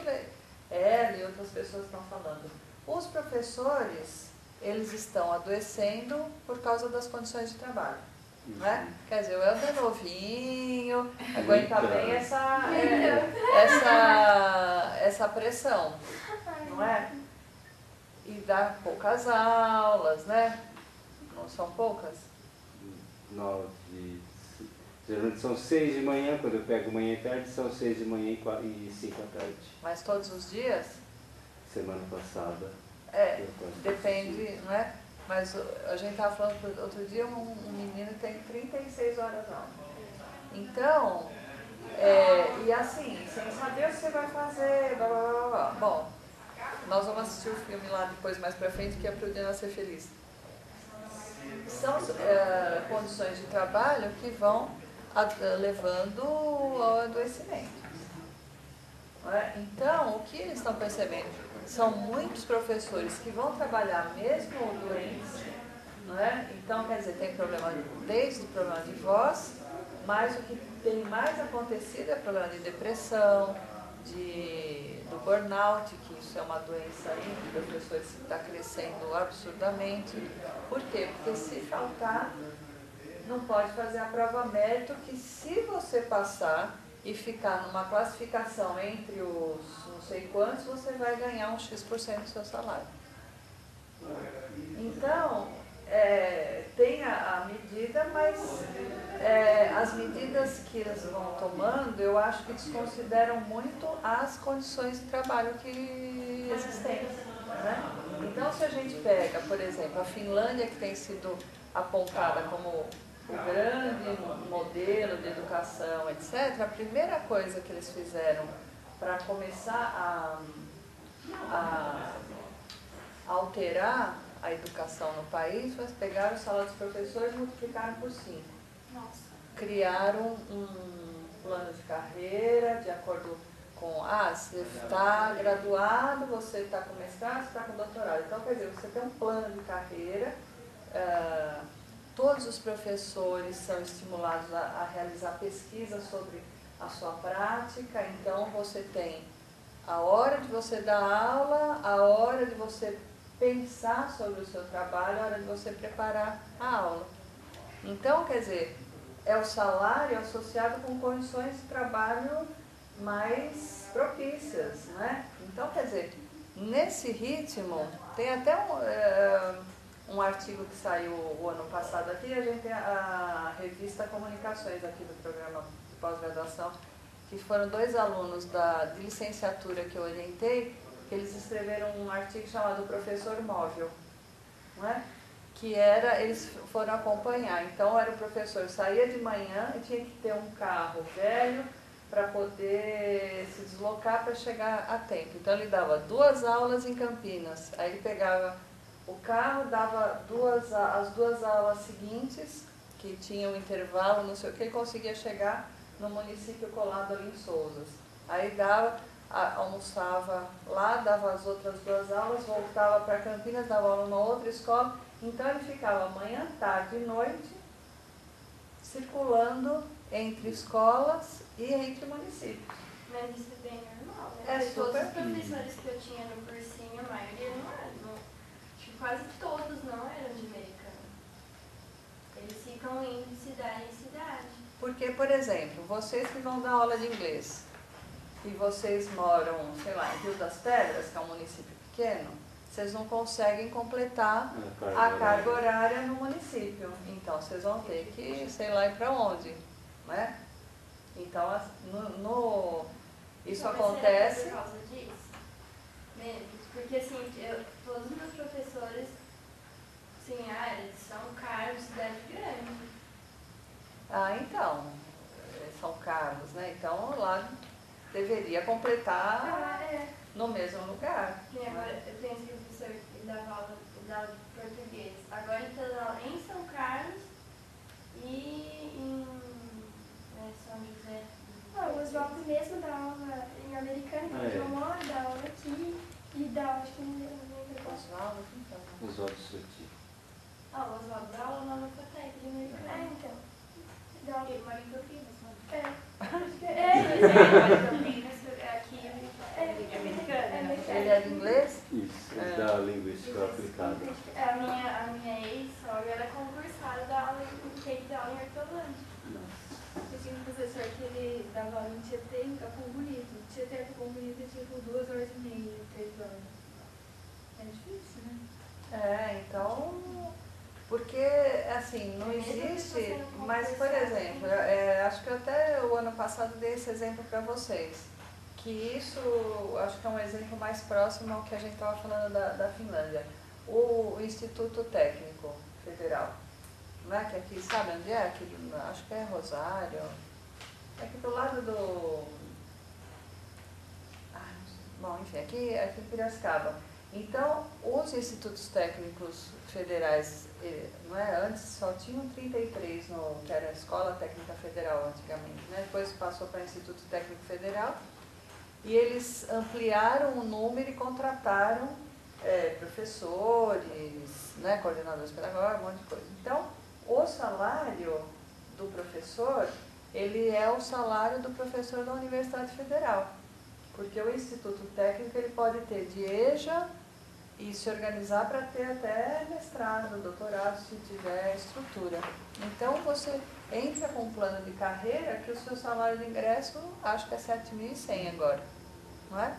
ela e outras pessoas estão falando? Os professores, eles estão adoecendo por causa das condições de trabalho. Né? Quer dizer, o Helder é novinho, aguenta bem essa pressão, não é? E dá poucas aulas, né? Não são poucas? 9, geralmente são 6 de manhã, quando eu pego manhã e tarde, são 6 de manhã e 5 da tarde. Mas todos os dias? Semana passada. Depende, não é? Mas a gente estava falando outro dia, um menino tem 36 horas aula. Então, e assim, sem saber o que você vai fazer, blá, blá, blá, blá. Bom, nós vamos assistir o filme lá depois, mais pra frente, que é Pro Dia Nascer Feliz. São condições de trabalho que vão levando ao adoecimento. Não é? Então, o que eles estão percebendo? São muitos professores que vão trabalhar mesmo doentes, não é? Então, quer dizer, tem problema, desde o problema de voz, mas o que tem mais acontecido é problema de depressão, do burnout, que isso é uma doença aí, de professores que está crescendo absurdamente. Por quê? Porque se faltar, não pode fazer a prova mérito, que se você passar e ficar numa classificação entre os não sei quantos, você vai ganhar um X% do seu salário. Então, tem a medida, mas as medidas que eles vão tomando, eu acho que desconsideram muito as condições de trabalho que existem. Né? Então, se a gente pega, por exemplo, a Finlândia, que tem sido apontada como o grande modelo de educação, etc., a primeira coisa que eles fizeram para começar a alterar a educação no país foi pegar o salário dos professores e multiplicaram por 5. Nossa. Criaram um plano de carreira de acordo com, você está graduado, você está com mestrado, você está com doutorado. Então, quer dizer, você tem um plano de carreira, todos os professores são estimulados a realizar pesquisas sobre a sua prática, então você tem a hora de você dar aula, a hora de você pensar sobre o seu trabalho, a hora de você preparar a aula. Então, quer dizer, é o salário associado com condições de trabalho mais propícias, né? Então, quer dizer, nesse ritmo, tem até um artigo que saiu o ano passado aqui, a gente tem a revista Comunicações aqui do programa de pós-graduação, que foram 2 alunos de licenciatura que eu orientei, que eles escreveram um artigo chamado Professor Móvel, não é? Que eles foram acompanhar. Então, era o professor, saía de manhã e tinha que ter um carro velho para poder se deslocar para chegar a tempo. Então, ele dava 2 aulas em Campinas, aí ele pegava o carro, dava as 2 aulas seguintes, que tinham um intervalo, não sei o que, ele conseguia chegar no município colado ali em Sousas. Aí almoçava lá, dava as outras 2 aulas, voltava para Campinas, dava aula numa outra escola. Então ele ficava manhã, tarde e noite, circulando entre escolas e entre municípios. Mas isso é bem normal, né? É Todos super. os professores que eu tinha no cursinho, a maioria não eram. Tipo, quase todos não eram de americano. Eles ficam indo de cidade em cidade. Porque, por exemplo, vocês que vão dar aula de inglês e vocês moram, sei lá, em Rio das Pedras, que é um município pequeno, vocês não conseguem completar a carga horária no município. Então, vocês vão ter que, sei lá, ir para onde? né? Então, isso Mas acontece... será que é por causa disso? Mesmo? Porque assim, todos os meus professores, assim, eles são caros, cidade grande. Então, São Carlos, né? Então, lá deveria completar no mesmo lugar. E agora, eu tenho esse professor que dava aula de português. Agora ele está dando aula em São Carlos e em São José. O Oswaldo mesmo dá aula em Americana, que eu moro, dá aula aqui e dá aula, acho que não Oswaldo, então. Os olhos sutis. O Oswaldo dá aula na Fatec de Americana. então. Dá aula. Ele mora em Campinas, não? Acho que Ele mora em Campinas, aqui é americana. Ele é de inglês? Isso, eles dão a linguística aplicada. A minha ex-sogra era concursada da aula em Hortolândia. Eu tinha um professor que ele dava aula em Tietê, em Capão Bonito. Tietê e Capão Bonito é tipo 2 horas e meia, 3 horas. É difícil, né? Então, porque assim, não existe, mas por exemplo, acho que até o ano passado dei esse exemplo para vocês, que isso acho que é um exemplo mais próximo ao que a gente estava falando da Finlândia, o Instituto Técnico Federal, não é? Que aqui, sabe onde é? Aqui, acho que é Rosário, é aqui do lado do... Bom, enfim, aqui em Piracicaba. Então, os institutos técnicos federais, não é? Antes só tinham 33, que era a Escola Técnica Federal antigamente, né? Depois passou para o Instituto Técnico Federal e eles ampliaram o número e contrataram professores, né? Coordenadores pedagógicos, um monte de coisa. Então, o salário do professor, ele é o salário do professor da Universidade Federal. Porque o Instituto Técnico ele pode ter de EJA e se organizar para ter até mestrado, doutorado, se tiver estrutura. Então, você entra com um plano de carreira que o seu salário de ingresso, acho que é 7.100 agora, não é?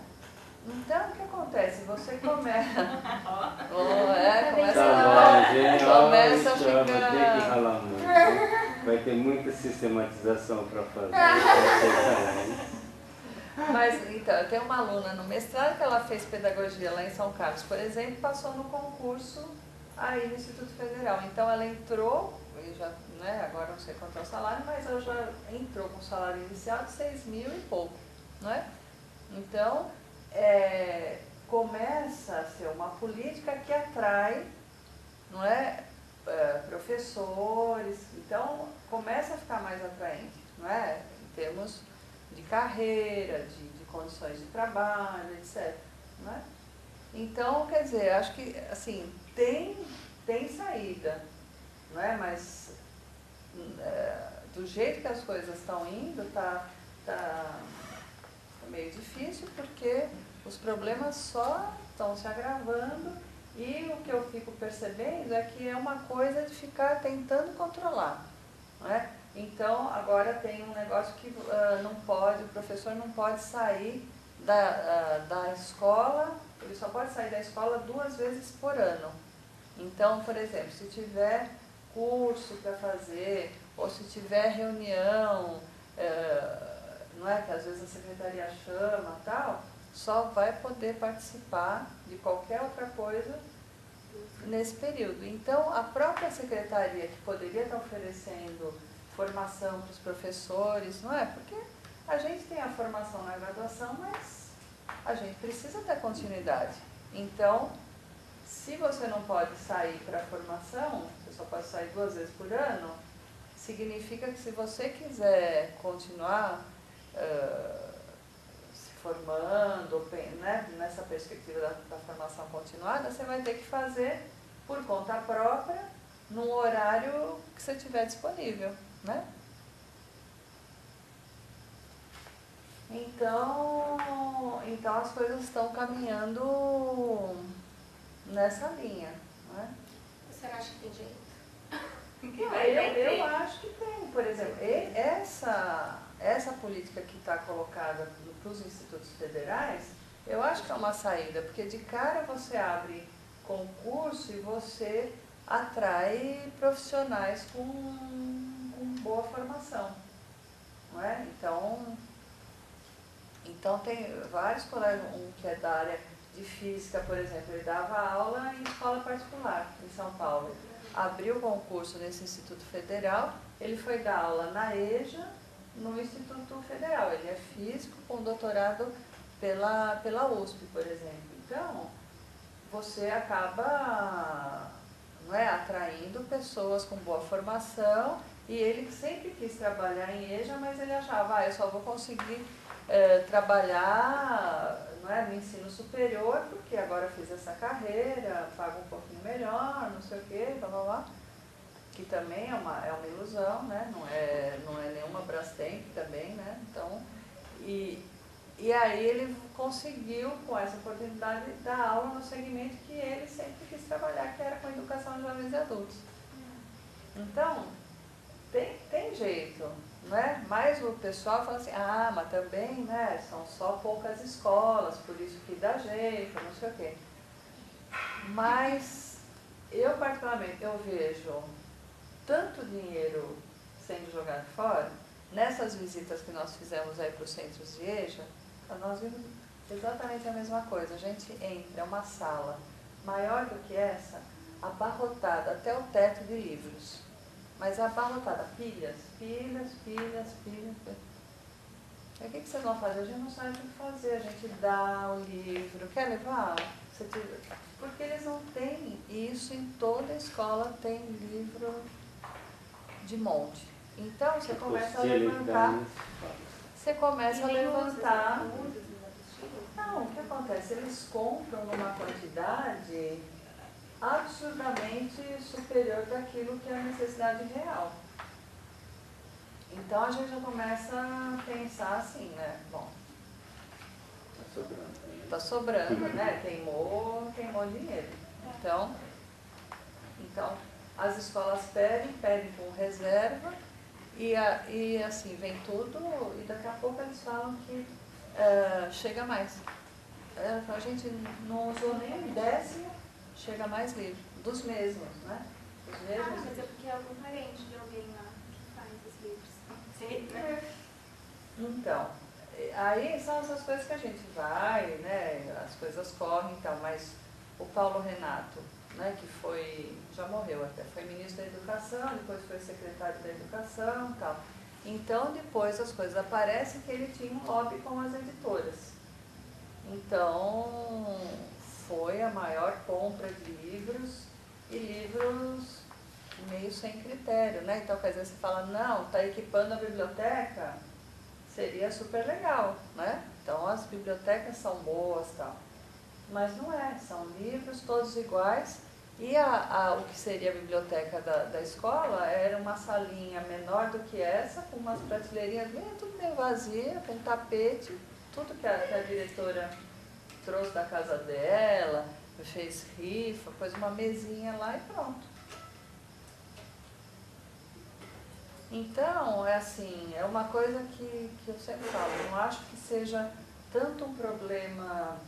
Então, o que acontece? Você começa... começa a ficar... Tem que ralar muito. Vai ter muita sistematização para fazer. Mas, então, eu tenho uma aluna no mestrado que ela fez pedagogia lá em São Carlos, por exemplo, passou no concurso aí no Instituto Federal. Então, ela entrou, já, né, agora não sei quanto é o salário, mas ela já entrou com o salário inicial de 6.000 e pouco, não é? Então, começa a ser uma política que atrai, não é, professores, então começa a ficar mais atraente, não é? Em termos de carreira, de condições de trabalho, etc. Não é? Então, quer dizer, acho que assim, tem saída, não é? Mas do jeito que as coisas estão indo, tá meio difícil, porque os problemas só estão se agravando e o que eu fico percebendo é que é uma coisa de ficar tentando controlar, não é? Então, agora tem um negócio que não pode, o professor não pode sair da escola, ele só pode sair da escola 2 vezes por ano. Então, por exemplo, se tiver curso para fazer, ou se tiver reunião, não é que às vezes a secretaria chama e tal, só vai poder participar de qualquer outra coisa nesse período. Então, a própria secretaria que poderia estar oferecendo formação para os professores, não é? Porque a gente tem a formação na graduação, mas a gente precisa ter continuidade. Então, se você não pode sair para a formação, você só pode sair 2 vezes por ano, significa que se você quiser continuar se formando, né, nessa perspectiva da formação continuada, você vai ter que fazer por conta própria, num horário que você tiver disponível, né? Então as coisas estão caminhando nessa linha, né? Você não acha que tem jeito? Eu acho que tem, por exemplo, essa política que está colocada para os institutos federais, eu acho que é uma saída, porque de cara você abre concurso e você atrai profissionais com boa formação, não é? Então tem vários colégios, um que é da área de física, por exemplo, ele dava aula em escola particular em São Paulo. Abriu concurso nesse Instituto Federal, ele foi dar aula na EJA, no Instituto Federal. Ele é físico com doutorado pela USP, por exemplo. Então, você acaba, não é, atraindo pessoas com boa formação, e ele sempre quis trabalhar em EJA, mas ele achava, eu só vou conseguir trabalhar, não é, no ensino superior, porque agora eu fiz essa carreira, pago um pouquinho melhor, não sei o quê, blá blá blá, que também é uma ilusão, né? Não é nenhuma Brastemp também, né? Então, e aí ele conseguiu, com essa oportunidade, dar aula no segmento que ele sempre quis trabalhar, que era com educação de jovens e adultos. Então, tem jeito, né? Mas o pessoal fala assim, mas também, né, são só poucas escolas, por isso que dá jeito, não sei o quê. Mas eu, particularmente, eu vejo tanto dinheiro sendo jogado fora, nessas visitas que nós fizemos aí para os centros de EJA, nós vimos exatamente a mesma coisa. A gente entra, é uma sala maior do que essa, abarrotada até o teto de livros. Mas abarrotada, pilhas. Aí o que vocês vão fazer? A gente não sabe o que fazer, a gente dá o livro, quer levar? Porque eles não têm isso, em toda escola tem livro de monte. Então você começa a levantar. Você começa a levantar. Não, o que acontece? Eles compram numa quantidade absurdamente superior daquilo que é a necessidade real. Então a gente já começa a pensar assim, né? Bom, tá sobrando, né? Queimou dinheiro. Então as escolas pedem com reserva e assim, vem tudo e daqui a pouco eles falam que chega mais. A gente não usou nem um décimo, chega mais livro. Dos mesmos, né? Dos mesmos. Mas é porque é algum parente de alguém lá que faz os livros. Sim, né? Então, aí são essas coisas que a gente vai, né? As coisas correm e tal, mas o Paulo Renato, né, que já morreu até, foi ministro da Educação, depois foi secretário da Educação e tal. Então, depois as coisas aparecem que ele tinha um lobby com as editoras. Então, foi a maior compra de livros e livros meio sem critério, né? Então, quer dizer, você fala, não, está equipando a biblioteca, seria super legal, né? Então, as bibliotecas são boas e tal. Mas não é, são livros todos iguais. E o que seria a biblioteca da escola era uma salinha menor do que essa, com umas prateleirinhas tudo meio vazia, com tapete, tudo que a diretora trouxe da casa dela, fez rifa, pôs uma mesinha lá e pronto. Então, é assim, é uma coisa que eu sempre falo, eu não acho que seja tanto um problema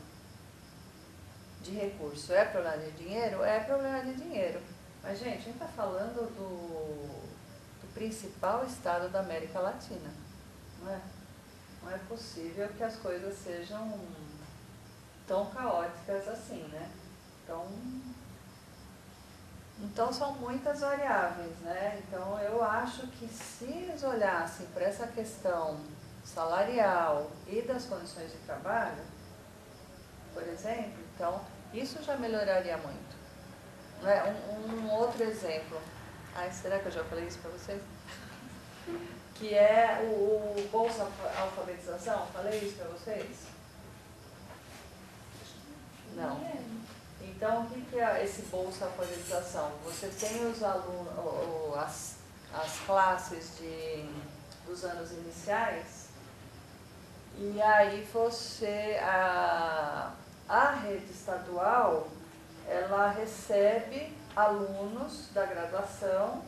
de recurso. É problema de dinheiro? É problema de dinheiro. Mas, gente, a gente está falando do principal estado da América Latina. Não é possível que as coisas sejam tão caóticas assim, né? Então são muitas variáveis, né? Então eu acho que se eles olhassem para essa questão salarial e das condições de trabalho, por exemplo, então isso já melhoraria muito. Né? Um outro exemplo, será que eu já falei isso para vocês? Que é o Bolsa Alfabetização, falei isso para vocês? Não. Então, o que é esse Bolsa Alfabetização? Você tem os alunos, as classes dos anos iniciais, e aí a rede estadual, ela recebe alunos da graduação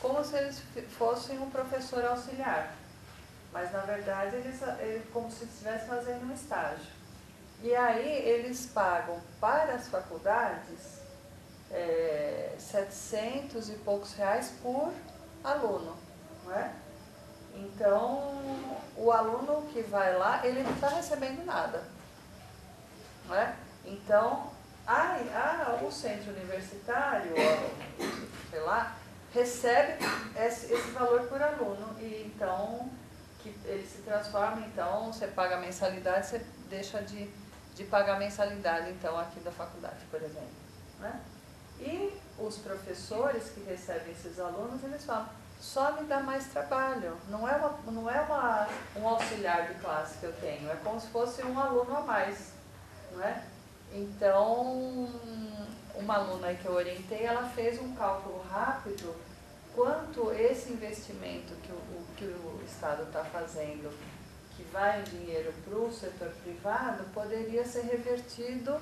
como se eles fossem um professor auxiliar. Mas, na verdade, eles como se estivessem fazendo um estágio. E aí eles pagam para as faculdades 700 e poucos reais por aluno, não é? Então, o aluno que vai lá, ele não está recebendo nada. Não é? Então, o centro universitário, sei lá, recebe esse valor por aluno. E então, que ele se transforma, então, você paga mensalidade, você deixa de pagar mensalidade, então, aqui da faculdade, por exemplo. Né? E os professores que recebem esses alunos, eles falam, só me dá mais trabalho, não é um auxiliar de classe que eu tenho, é como se fosse um aluno a mais. Não é? Então, uma aluna aí que eu orientei, ela fez um cálculo rápido quanto esse investimento que o Estado está fazendo, que vai em dinheiro para o setor privado, poderia ser revertido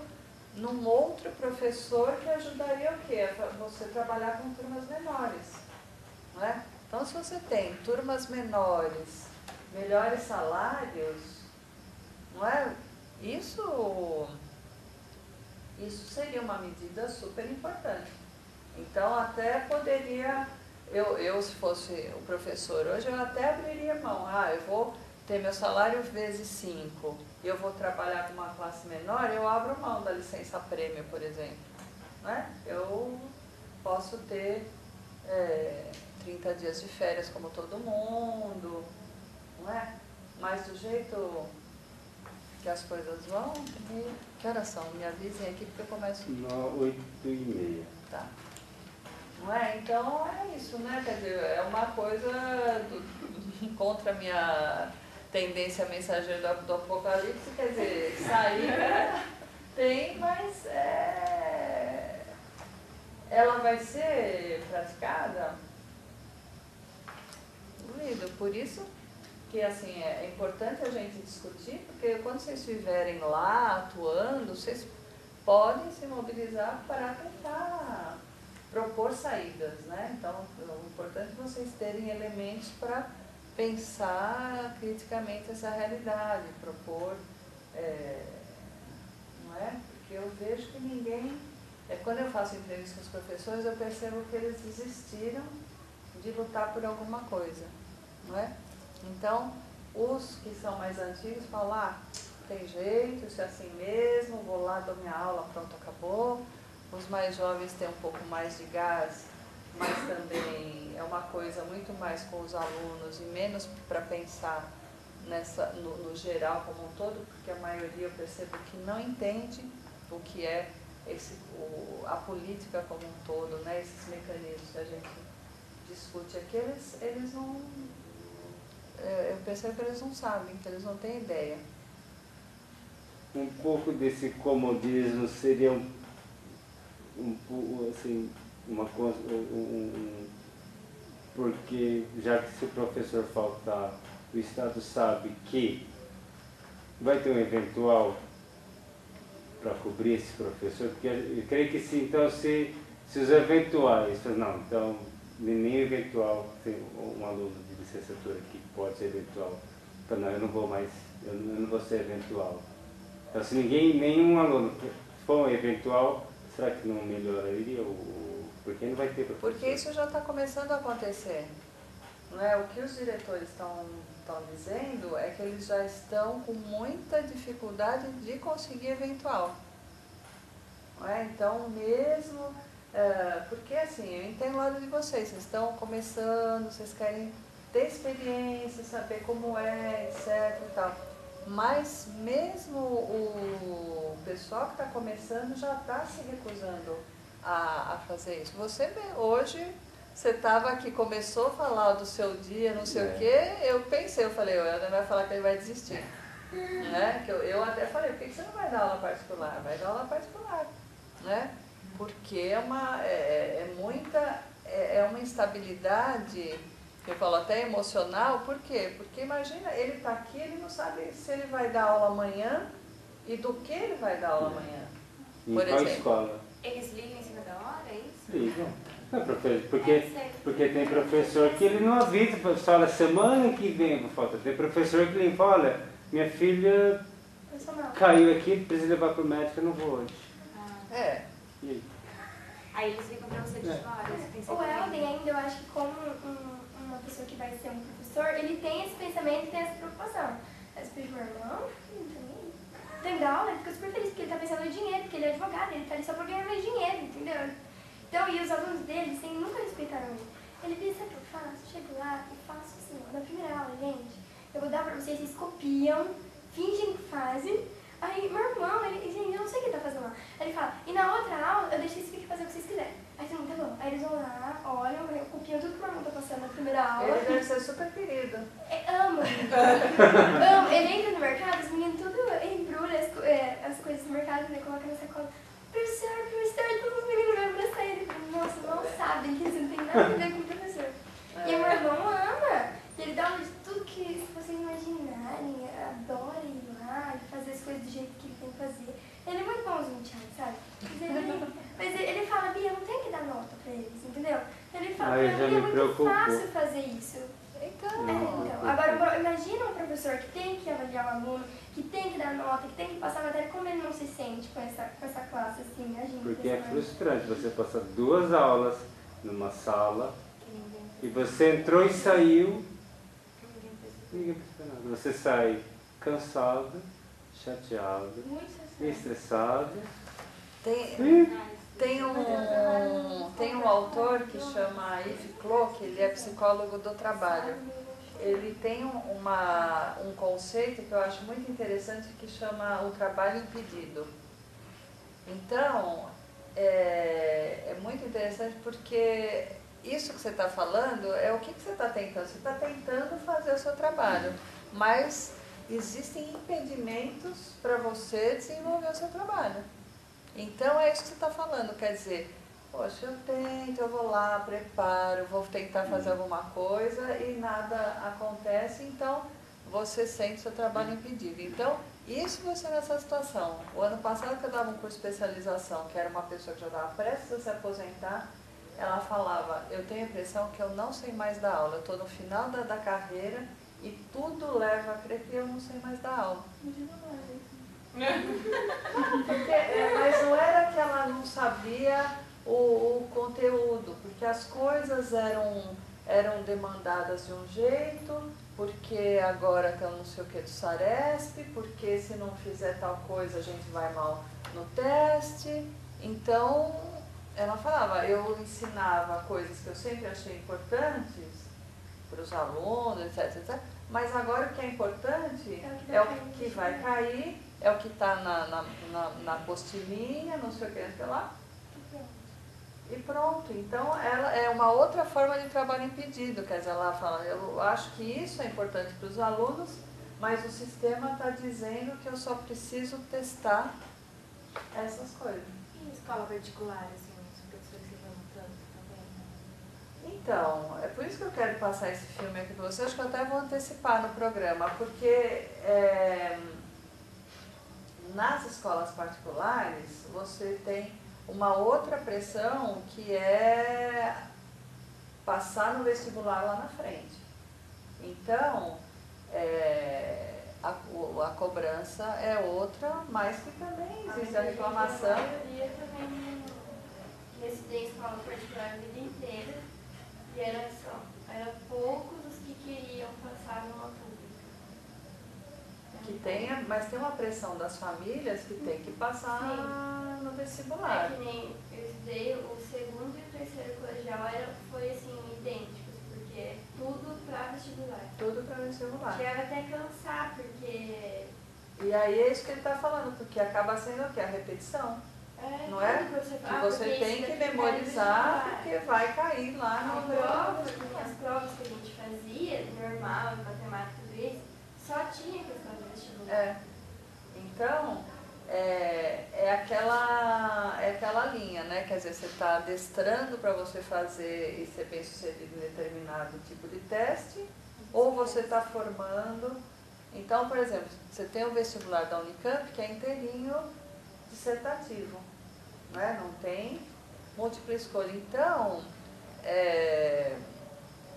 num outro professor que ajudaria o quê? Você trabalhar com turmas menores. Não é? Então, se você tem turmas menores, melhores salários, não é? Isso seria uma medida super importante. Então, até poderia, eu se fosse o professor hoje, eu até abriria mão. Eu vou ter meu salário vezes 5, e eu vou trabalhar com uma classe menor, eu abro mão da licença-prêmio, por exemplo. Né? Eu posso ter 30 dias de férias como todo mundo, não é? Mas do jeito que as coisas vão, que horas são? Me avisem aqui porque eu começo... 8h30. Tá. Não é? Então é isso, né? Quer dizer, é uma coisa contra a minha tendência mensageira do Apocalipse, quer dizer, sair tem, mas ela vai ser praticada? Duvido. Por isso que assim, é importante a gente discutir, porque quando vocês estiverem lá atuando, vocês podem se mobilizar para tentar propor saídas, né? Então, o importante é vocês terem elementos para pensar criticamente essa realidade, propor, não é? Porque eu vejo que ninguém... quando eu faço entrevistas com os professores, eu percebo que eles desistiram de lutar por alguma coisa, não é? Então, os que são mais antigos falam, tem jeito, isso é assim mesmo, vou lá, dou minha aula, pronto, acabou. Os mais jovens têm um pouco mais de gás, mas também é uma coisa muito mais com os alunos e menos para pensar no geral como um todo, porque a maioria eu percebo que não entende o que é a política como um todo, né? Esses mecanismos que a gente discute aqui, eles não... eu percebo que eles não sabem, que eles não têm ideia. Um pouco desse comodismo seria assim, porque já que se o professor faltar, o Estado sabe que vai ter um eventual para cobrir esse professor, porque eu creio que sim, então se os eventuais, não, então nem eventual, tem um aluno de licenciatura que pode ser eventual, então não, eu não vou ser eventual. Então se nenhum aluno for eventual, será que não melhoraria? Porque não vai ter professor? Porque isso já está começando a acontecer. Não é? O que os diretores estão dizendo é que eles já estão com muita dificuldade de conseguir eventual. Não é? Então, mesmo... porque assim, eu entendo o lado de vocês estão começando, vocês querem ter experiência, saber como é, etc. e tal. Mas mesmo o pessoal que está começando já está se recusando a fazer isso. Hoje, você estava aqui, começou a falar do seu dia, não sei o quê, eu pensei, eu falei, o Helder vai falar que ele vai desistir. Né? Que eu até falei, por que você não vai dar aula particular? Vai dar aula particular. Né? Porque é uma instabilidade, eu falo até emocional, por quê? Porque imagina, ele está aqui, ele não sabe se ele vai dar aula amanhã e do que ele vai dar aula amanhã. Por exemplo. Escola? Eles ligam em cima da hora, é isso? Ligam. Não, porque tem professor que ele não avisa, fala, semana que vem eu vou faltar. Tem professor que ele fala, olha, minha filha caiu aqui, precisa levar para o médico, eu não vou hoje. Aí eles ligam para você de fora. O Helder ainda, eu acho que como uma pessoa que vai ser um professor, ele tem esse pensamento e tem essa preocupação. Mas o meu irmão, tem que dar aula, ele fica super feliz, porque ele tá pensando no dinheiro, porque ele é advogado, ele tá ali só pra ganhar mais dinheiro, entendeu? Então, e os alunos dele, assim, nunca respeitaram ele. Ele pensa, sabe o que eu faço? Eu chego lá e faço assim, ó, na primeira aula, gente, eu vou dar pra vocês, vocês copiam, fingem que fazem. Aí, meu irmão, gente, eu não sei o que ele tá fazendo lá. Aí ele fala, e na outra aula, eu deixo vocês fazer o que vocês quiserem. Aí todo mundo, tá bom. Aí eles vão lá, olham, copiam tudo que o meu irmão tá passando na primeira aula. Ele deve ser super querido. Ama. Ama. Ele entra no mercado, os meninos tudo embrulha as coisas do mercado, né? Coloca na sacola. Professor, todos os meninos vão abraçar ele. Nossa, não sabem que isso não tem nada a ver com o professor. E meu irmão ama. E ele dá aula de tudo que vocês imaginarem, adora ir lá e fazer as coisas do jeito que ele tem que fazer. Ele é muito bonzinho, Thiago, sabe? Mas ele fala, Bia, eu não tenho que dar nota pra eles, entendeu? Ele fala, pra mim é muito fácil fazer isso. Então, agora imagina um professor que tem que avaliar o aluno, que tem que dar nota, que tem que passar a matéria, como ele não se sente com essa classe assim, a gente. Porque é frustrante você passar 2 aulas numa sala e você entrou e saiu, ninguém precisa nada. Você sai cansado, chateado, estressado. Tem um autor que chama Yves Cloque, ele é psicólogo do trabalho. Ele tem um conceito que eu acho muito interessante que chama o trabalho impedido. Então, é muito interessante porque isso que você está falando é o que você está tentando. Você está tentando fazer o seu trabalho, mas existem impedimentos para você desenvolver o seu trabalho. Então é isso que você está falando, quer dizer, poxa, eu tento, eu vou lá, preparo, vou tentar fazer alguma coisa e nada acontece, então você sente seu trabalho impedido. Então, isso você nessa situação. O ano passado que eu dava um curso de especialização, que era uma pessoa que já estava prestes a se aposentar, ela falava, eu tenho a impressão que eu não sei mais dar aula, eu estou no final da carreira e tudo leva a crer que eu não sei mais dar aula. Mas não era que ela não sabia o conteúdo, porque as coisas eram demandadas de um jeito, porque agora tem não sei o que do Saresp, porque se não fizer tal coisa a gente vai mal no teste. Então, ela falava, eu ensinava coisas que eu sempre achei importantes para os alunos, etc, etc, mas agora o que é importante é o que vai cair, é o que está na apostilinha, não sei o que, não sei lá, e pronto. Então, ela é uma outra forma de trabalho impedido, quer dizer, ela fala, eu acho que isso é importante para os alunos, mas o sistema está dizendo que eu só preciso testar essas coisas. E em escola particular, assim, os professores se dão tanto também? Então, é por isso que eu quero passar esse filme aqui para vocês, acho que eu até vou antecipar no programa, porque nas escolas particulares você tem uma outra pressão que é passar no vestibular lá na frente. Então, a cobrança é outra, mas que também existe a reclamação. A maioria também estudei em escola particular a vida inteira e era poucos os que queriam passar numa pública. Mas tem uma pressão das famílias que tem que passar no vestibular. É que nem eu estudei, o segundo e o terceiro colegial foi assim, idênticos, porque é tudo para vestibular. Tudo para vestibular. Chega até cansar, porque... E aí é isso que ele está falando, porque acaba sendo o quê? A repetição. Não é? Que você tem que memorizar, porque vai cair lá na prova. As provas que a gente fazia, normal, matemática, tudo isso, só tinha questão de vestibular. Então, é aquela linha, né? Quer dizer, você está adestrando para você fazer e ser bem sucedido em determinado tipo de teste, ou você está formando. Então, por exemplo, você tem o vestibular da Unicamp, que é inteirinho dissertativo, né? Não tem múltipla escolha. Então,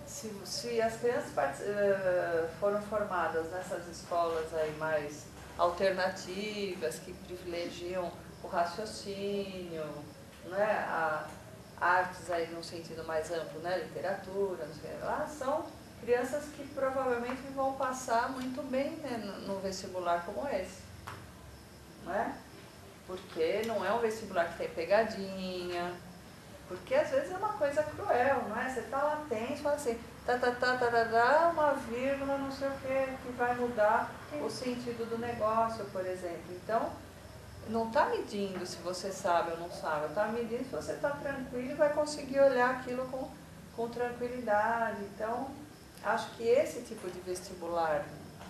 se as crianças foram formadas nessas escolas aí mais alternativas, que privilegiam o raciocínio, né? Artes aí num sentido mais amplo, né? Literatura, não sei lá, são crianças que provavelmente vão passar muito bem, né, no vestibular como esse, não é? Porque não é um vestibular que tem pegadinha, porque às vezes é uma coisa cruel, não é? Você está lá tenso, fala assim, uma vírgula, não sei o que vai mudar o sentido do negócio, por exemplo. Então, não está medindo se você sabe ou não sabe, está medindo se você está tranquilo e vai conseguir olhar aquilo com tranquilidade. Então, acho que esse tipo de vestibular,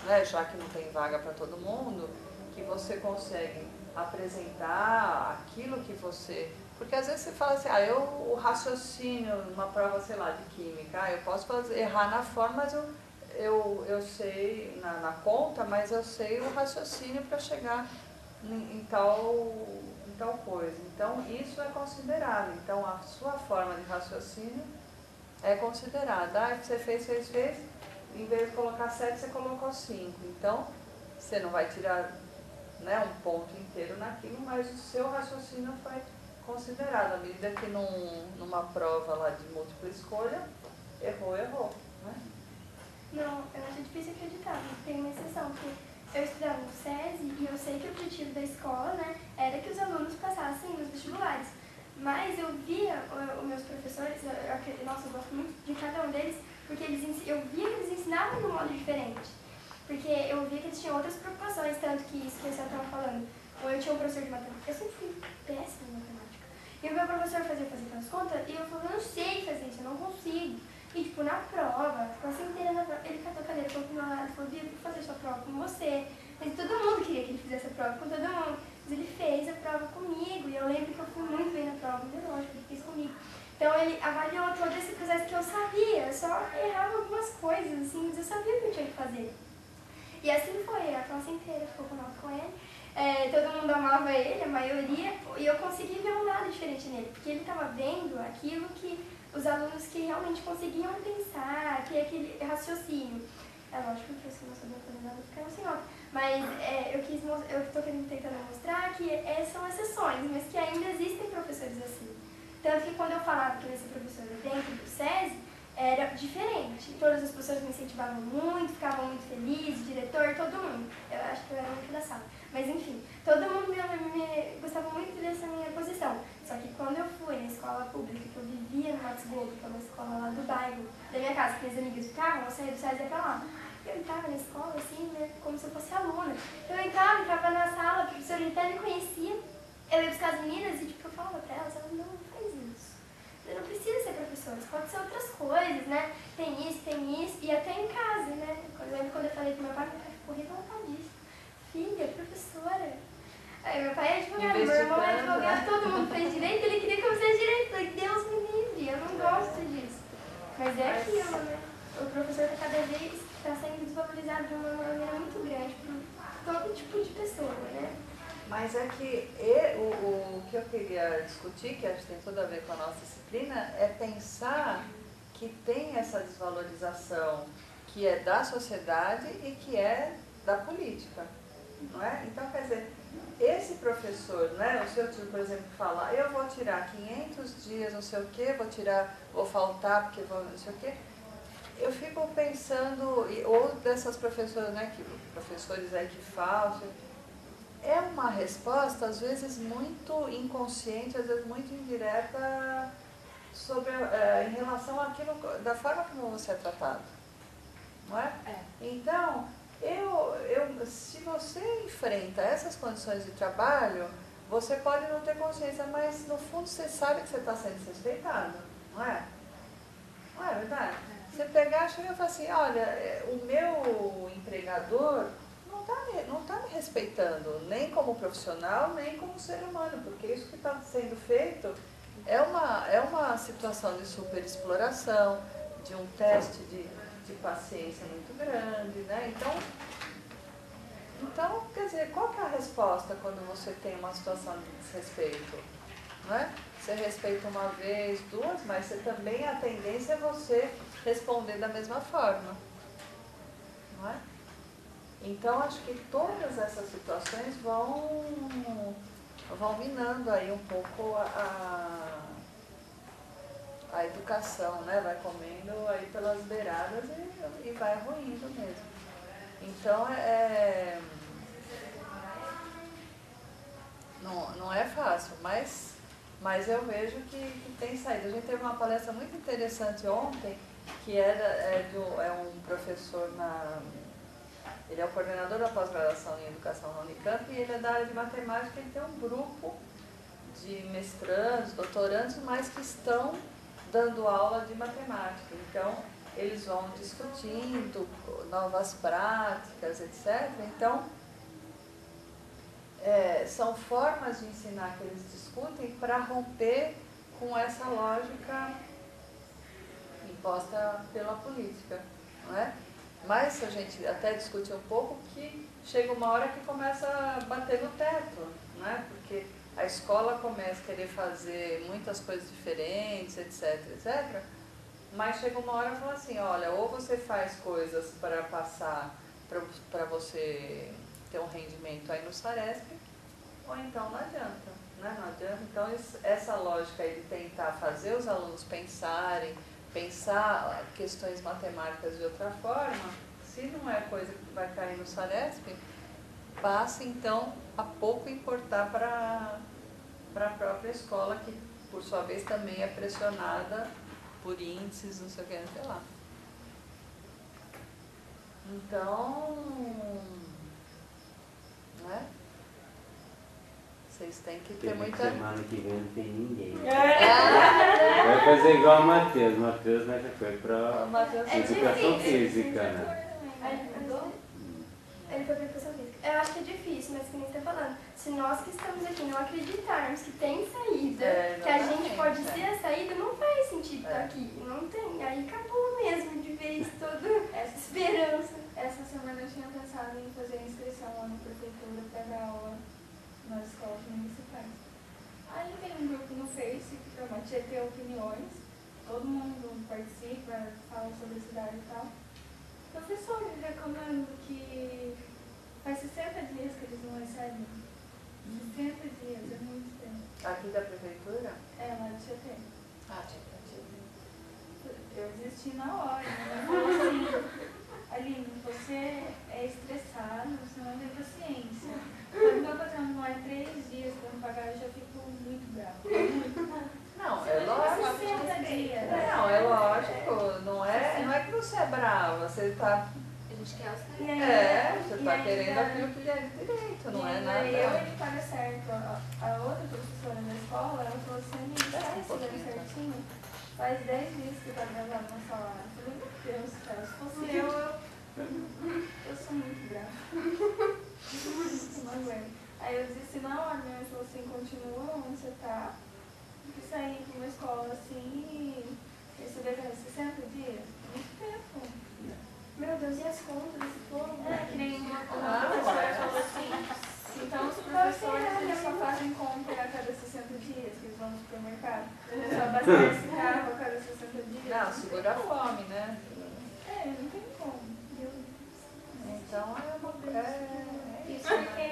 né, já que não tem vaga para todo mundo, que você consegue apresentar aquilo que você... Porque às vezes você fala assim, o raciocínio numa prova, sei lá, de química, eu posso errar na forma, mas eu sei na conta, mas eu sei o raciocínio para chegar em tal coisa. Então, isso é considerado. Então, a sua forma de raciocínio é considerada. Você fez, em vez de colocar 7, você colocou 5. Então, você não vai tirar, né, um ponto inteiro naquilo, mas o seu raciocínio foi considerado. À medida que numa prova lá de múltipla escolha, errou, né? Não, eu acho difícil acreditar, tem uma exceção, porque eu estudava no SESI e eu sei que o objetivo da escola, né, era que os alunos passassem nos vestibulares. Mas eu via os meus professores, nossa, eu gosto muito de cada um deles, porque eu via que eles ensinavam de um modo diferente. Porque eu via que eles tinham outras preocupações, tanto que isso que você estava falando. Eu tinha um professor de matemática, eu sempre fui péssima em matemática. E o meu professor fazia fazer aquelas contas e eu falava, eu não sei fazer isso, eu não consigo. E tipo, na prova, a classe inteira na prova, ele catou a cadeira, falou pro meu lado, falou, Bia, eu vou fazer sua prova com você. Mas todo mundo queria que ele fizesse a prova com todo mundo. Mas ele fez a prova comigo e eu lembro que eu fui muito bem na prova, muito lógico, ele fez comigo. Então ele avaliou todo esse processo que eu sabia, eu só errava algumas coisas, assim, mas eu sabia o que eu tinha que fazer. E assim foi, a classe inteira ficou com nota com ele. Todo mundo amava ele, a maioria, e eu consegui ver um lado diferente nele, porque ele estava vendo aquilo que os alunos que realmente conseguiam pensar, que é aquele raciocínio. É lógico que se eu não sabia fazer nada, ficaram sem nota. Mas eu estou tentando mostrar que são exceções, mas que ainda existem professores assim. Tanto que quando eu falava que eu ia ser professora dentro do SESI, era diferente. Todas as pessoas me incentivavam muito, ficavam muito felizes, o diretor, todo mundo. Eu acho que eu era muito da sala. Mas enfim, todo mundo me gostava muito dessa minha posição. Só que quando eu fui na escola pública, que eu vivia no Max Gold, que é uma escola lá do bairro, da minha casa, que minhas amigas ficavam, eu saía do SESI e ia pra lá. Eu entrava na escola assim, né, como se eu fosse aluna. Eu entrava na sala, a professora até me conhecia. Eu ia buscar as meninas e tipo, eu falava pra elas, não faz isso. Você não precisa ser professora, pode ser outras coisas, né? Tem isso, e até em casa, né? Quando eu falei pro meu pai ficou revoltadíssimo. Filha, professora. Aí meu pai é advogado, meu irmão é advogado, todo mundo fez direito, ele queria que eu fizesse direito. Eu falei, Deus me livre, eu não gosto disso. Mas é aquilo, né? O professor está cada vez sendo desvalorizado de uma maneira muito grande por todo tipo de pessoa, né? Mas é que o que eu queria discutir, que acho que tem tudo a ver com a nossa disciplina, é pensar que tem essa desvalorização que é da sociedade e que é da política, não é? Então, quer dizer, esse professor, né, o seu tio, por exemplo, fala, eu vou tirar 500 dias, não sei o quê, vou faltar porque vou não sei o quê. Eu fico pensando, ou dessas professoras, né, professores aí que faltam, é uma resposta, às vezes, muito inconsciente, às vezes muito indireta, sobre, em relação àquilo, da forma como você é tratado, não é? Então, se você enfrenta essas condições de trabalho, você pode não ter consciência, mas no fundo você sabe que você está sendo desrespeitado, não é? Não é verdade? Você pegar, chega e falar assim, olha, o meu empregador não tá me respeitando, nem como profissional, nem como ser humano, porque isso que está sendo feito é uma situação de superexploração, de um teste de paciência muito grande, né? Então, quer dizer, qual que é a resposta quando você tem uma situação de desrespeito? Não é? Você respeita uma vez, duas, mas você também, a tendência é você responder da mesma forma, não é? Então, acho que todas essas situações vão minando aí um pouco a a educação, né? Vai comendo aí pelas beiradas e vai ruindo mesmo. Então, não é fácil, mas eu vejo que tem saída. A gente teve uma palestra muito interessante ontem, que é um professor ele é o coordenador da pós-graduação em educação na Unicamp e ele é da área de matemática. Ele tem um grupo de mestrandos, doutorandos, mas que estão dando aula de matemática. Então, eles vão discutindo novas práticas, etc. Então, são formas de ensinar que eles discutem para romper com essa lógica imposta pela política, não é? Mas a gente até discute um pouco que chega uma hora que começa a bater no teto, né? Porque a escola começa a querer fazer muitas coisas diferentes, etc, etc. Mas chega uma hora e fala assim, olha, ou você faz coisas para passar, para você ter um rendimento aí no Saresp, ou então não adianta, né? Não adianta. Então essa lógica aí de tentar fazer os alunos pensar questões matemáticas de outra forma, se não é coisa que vai cair no Saresp, passa então a pouco importar para a própria escola, que por sua vez também é pressionada por índices, não sei o que, sei lá. Então, né? Vocês têm que ter muita... Semana que vem não tem ninguém. Vai fazer igual o Matheus. Matheus, né, já foi para educação física, né? Ele foi para educação física. Eu acho que é difícil, mas que nem você está falando. Se nós que estamos aqui não acreditarmos que tem saída, que a gente pode ser a saída, não faz sentido estar aqui. Não tem. Aí acabou mesmo de vez toda essa esperança. Essa semana eu tinha pensado em fazer inscrição lá na prefeitura para dar aula nas escolas municipais. Aí tem um grupo no Face que promete ter opiniões, todo mundo participa, fala sobre a cidade e tal. Professores reclamando que faz 60 dias que eles não recebem. 60 dias, é muito tempo. Aqui da prefeitura? É, lá de Tietê. Eu desisti na hora, né? Eu falei assim, Aline, você é estressado, você não tem paciência. Quando meu patrão não é 3 dias para me pagar, eu já fico muito brava. Não, é lógico. 60 dias. Não, é lógico. Não é que você é brava, você está... A gente quer os você está querendo aquilo que lhe é de direito, não é nada. Ele paga certo. A outra professora da escola, ela falou assim, amiga, tá recebendo certinho? Faz 10 dias que tá gravado no salário. Eu falei, meu Deus, cara, se fosse eu sou muito brava. Não aguento. Aí eu disse, na hora, minha mãe falou assim, continua onde você tá, porque sair de uma escola assim e receber 60 dias, muito tempo. Meu Deus, e as contas desse povo? Que nem uma professora falou assim, então os professores eles só fazem compra a cada 60 dias, que eles vão no supermercado. Só abastece carro a cada 60 dias. Não, segura a fome, né? Não tem como. Então Isso porque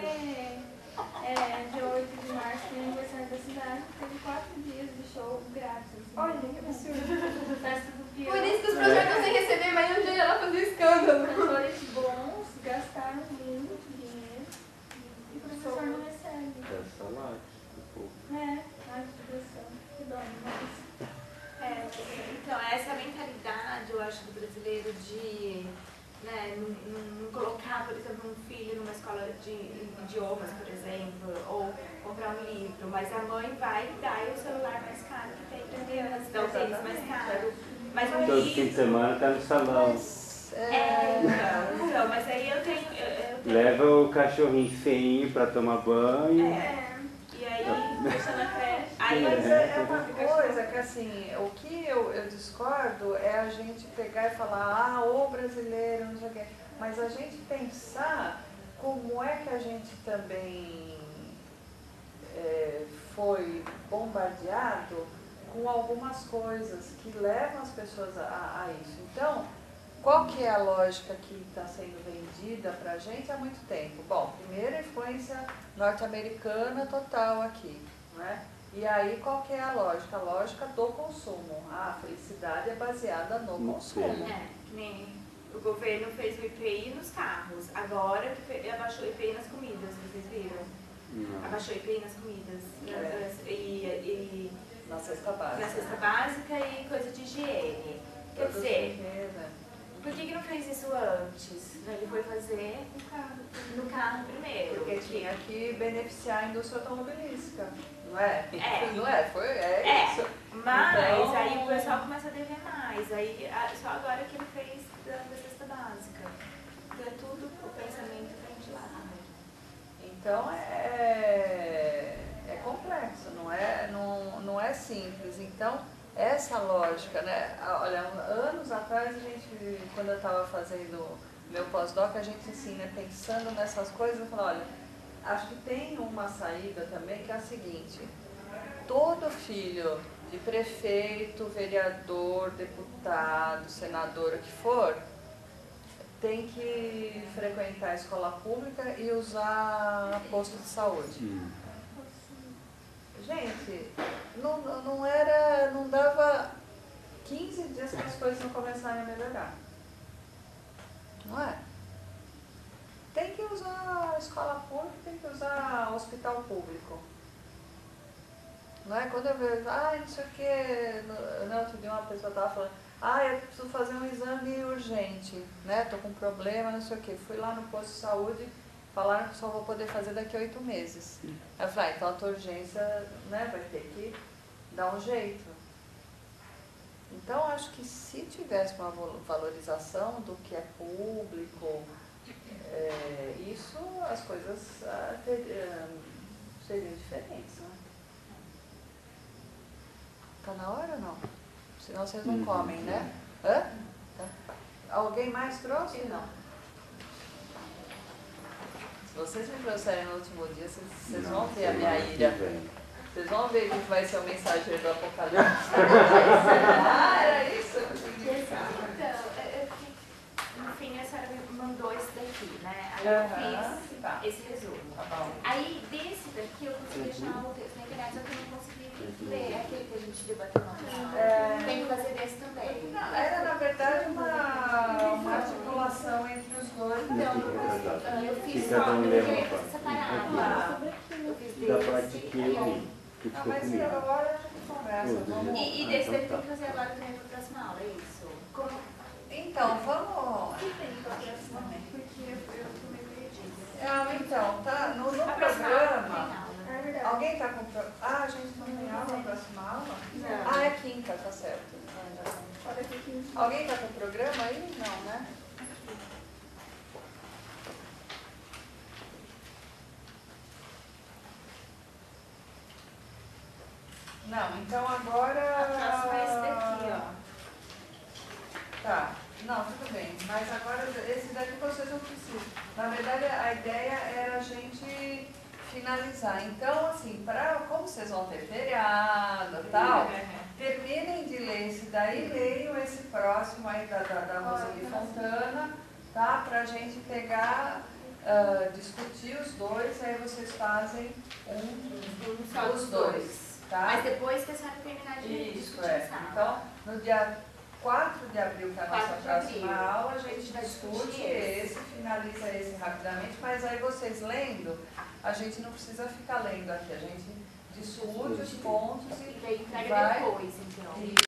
dia 8 de março, que é aniversário da cidade, teve 4 dias de show grátis. Assim. Olha, que absurdo. Festa do Pior. Por isso que os professores não conseguem receber, mas um dia ela fazia escândalo. Professores bons gastaram muito dinheiro e o professor não recebe. É salário, um pouco. Ai, que depressão. Que dó, mas... Então, essa mentalidade, eu acho, do brasileiro de não colocar, por exemplo, um filho numa escola de idiomas, por exemplo, ou comprar um livro, mas a mãe vai dar o celular mais caro que tem para criança, dá o tênis mais caro. Mas um Todo fim de semana tá no salão. Então, mas aí eu tenho... Leva o cachorrinho feinho para tomar banho. E aí, deixa na creche. Mas é uma coisa que, assim, o que eu discordo é a gente pegar e falar, o brasileiro, não sei o quê. Mas a gente pensar como é que a gente também foi bombardeado com algumas coisas que levam as pessoas a isso. Então, qual que é a lógica que está sendo vendida para a gente há muito tempo? Bom, primeiro, a influência norte-americana total aqui, não é? E aí qual que é a lógica? A lógica do consumo. A felicidade é baseada no consumo. Que nem o governo fez o IPI nos carros, agora que abaixou o IPI nas comidas, vocês viram? Não. Abaixou o IPI nas comidas. E Na cesta básica. na cesta básica e coisa de higiene. Quer dizer, por que não fez isso antes? Ele foi fazer no carro primeiro. Porque tinha que beneficiar a indústria automobilística, não é? É. Não é? É isso. Mas Então- aí o pessoal começa a dever mais. Aí só agora que ele fez da cesta básica. Então é tudo o pensamento vem de lá também. Então é complexo, não é simples. Então, essa lógica, né? Olha, anos atrás, quando eu estava fazendo meu pós-doc, a gente assim, né, pensando nessas coisas, eu falei, olha, acho que tem uma saída também que é a seguinte, todo filho de prefeito, vereador, deputado, senador, o que for, tem que frequentar a escola pública e usar posto de saúde. Gente, não dava 15 dias que as coisas não começarem a melhorar. Não é? Tem que usar a escola pública, tem que usar o hospital público. Não é? Quando eu vejo, não sei o que, no outro dia uma pessoa estava falando, eu preciso fazer um exame urgente, né? Tô com um problema, não sei o que. Fui lá no posto de saúde, falaram que só vou poder fazer daqui a 8 meses. Aí eu falei, então a tua urgência, né, vai ter que dar um jeito. Então acho que se tivesse uma valorização do que é público, isso, as coisas seriam diferentes, né? Tá na hora ou não? Senão vocês não comem, né? Hã? Tá. Alguém mais trouxe? Não. Se vocês me trouxerem no último dia, vocês vão ver a minha ira. Vocês vão ver que vai ser o mensageiro do Apocalipse. Era isso? Então, no fim a senhora me mandou esse daqui, né? Aí eu fiz esse resumo. Aí desse daqui eu consegui achar o texto na internet, só que eu não consegui ler aquele que a gente debateu no final. Tem que fazer desse também. Não, era na verdade uma articulação entre os dois. Então, eu fiz Fica só, dando eu lema, queria pá. separado. Eu fiz Da desse parte que eu li, que ficou Mas comigo. agora a gente conversa. Vamos... E desse daqui tem que fazer agora também para a próxima aula, é isso? Então, vamos... Porque eu tô meio perdida. Então, tá no programa... Alguém está com... a gente não tem aula na próxima aula? Não. É quinta, tá certo. Alguém está com o programa aí? Não, né? Não, então agora... A próxima é esse daqui, ó. Tá, não, tudo bem. Mas agora esse daqui vocês não precisam. Na verdade, a ideia era a gente finalizar. Então, assim, como vocês vão ter feriado e tal, terminem de ler esse daí, leiam esse próximo aí da Roseli Fontana, tá? Pra gente pegar, discutir os dois, aí vocês fazem Só os dois, tá? Mas depois que a senhora terminar de discutir essa aula. Então, no dia 4 de abril, que é a nossa 4 de próxima abril. aula, a gente discute esse, finaliza esse rapidamente, mas aí vocês lendo, a gente não precisa ficar lendo aqui, a gente discute os pontos E daí entrega vai... depois, então.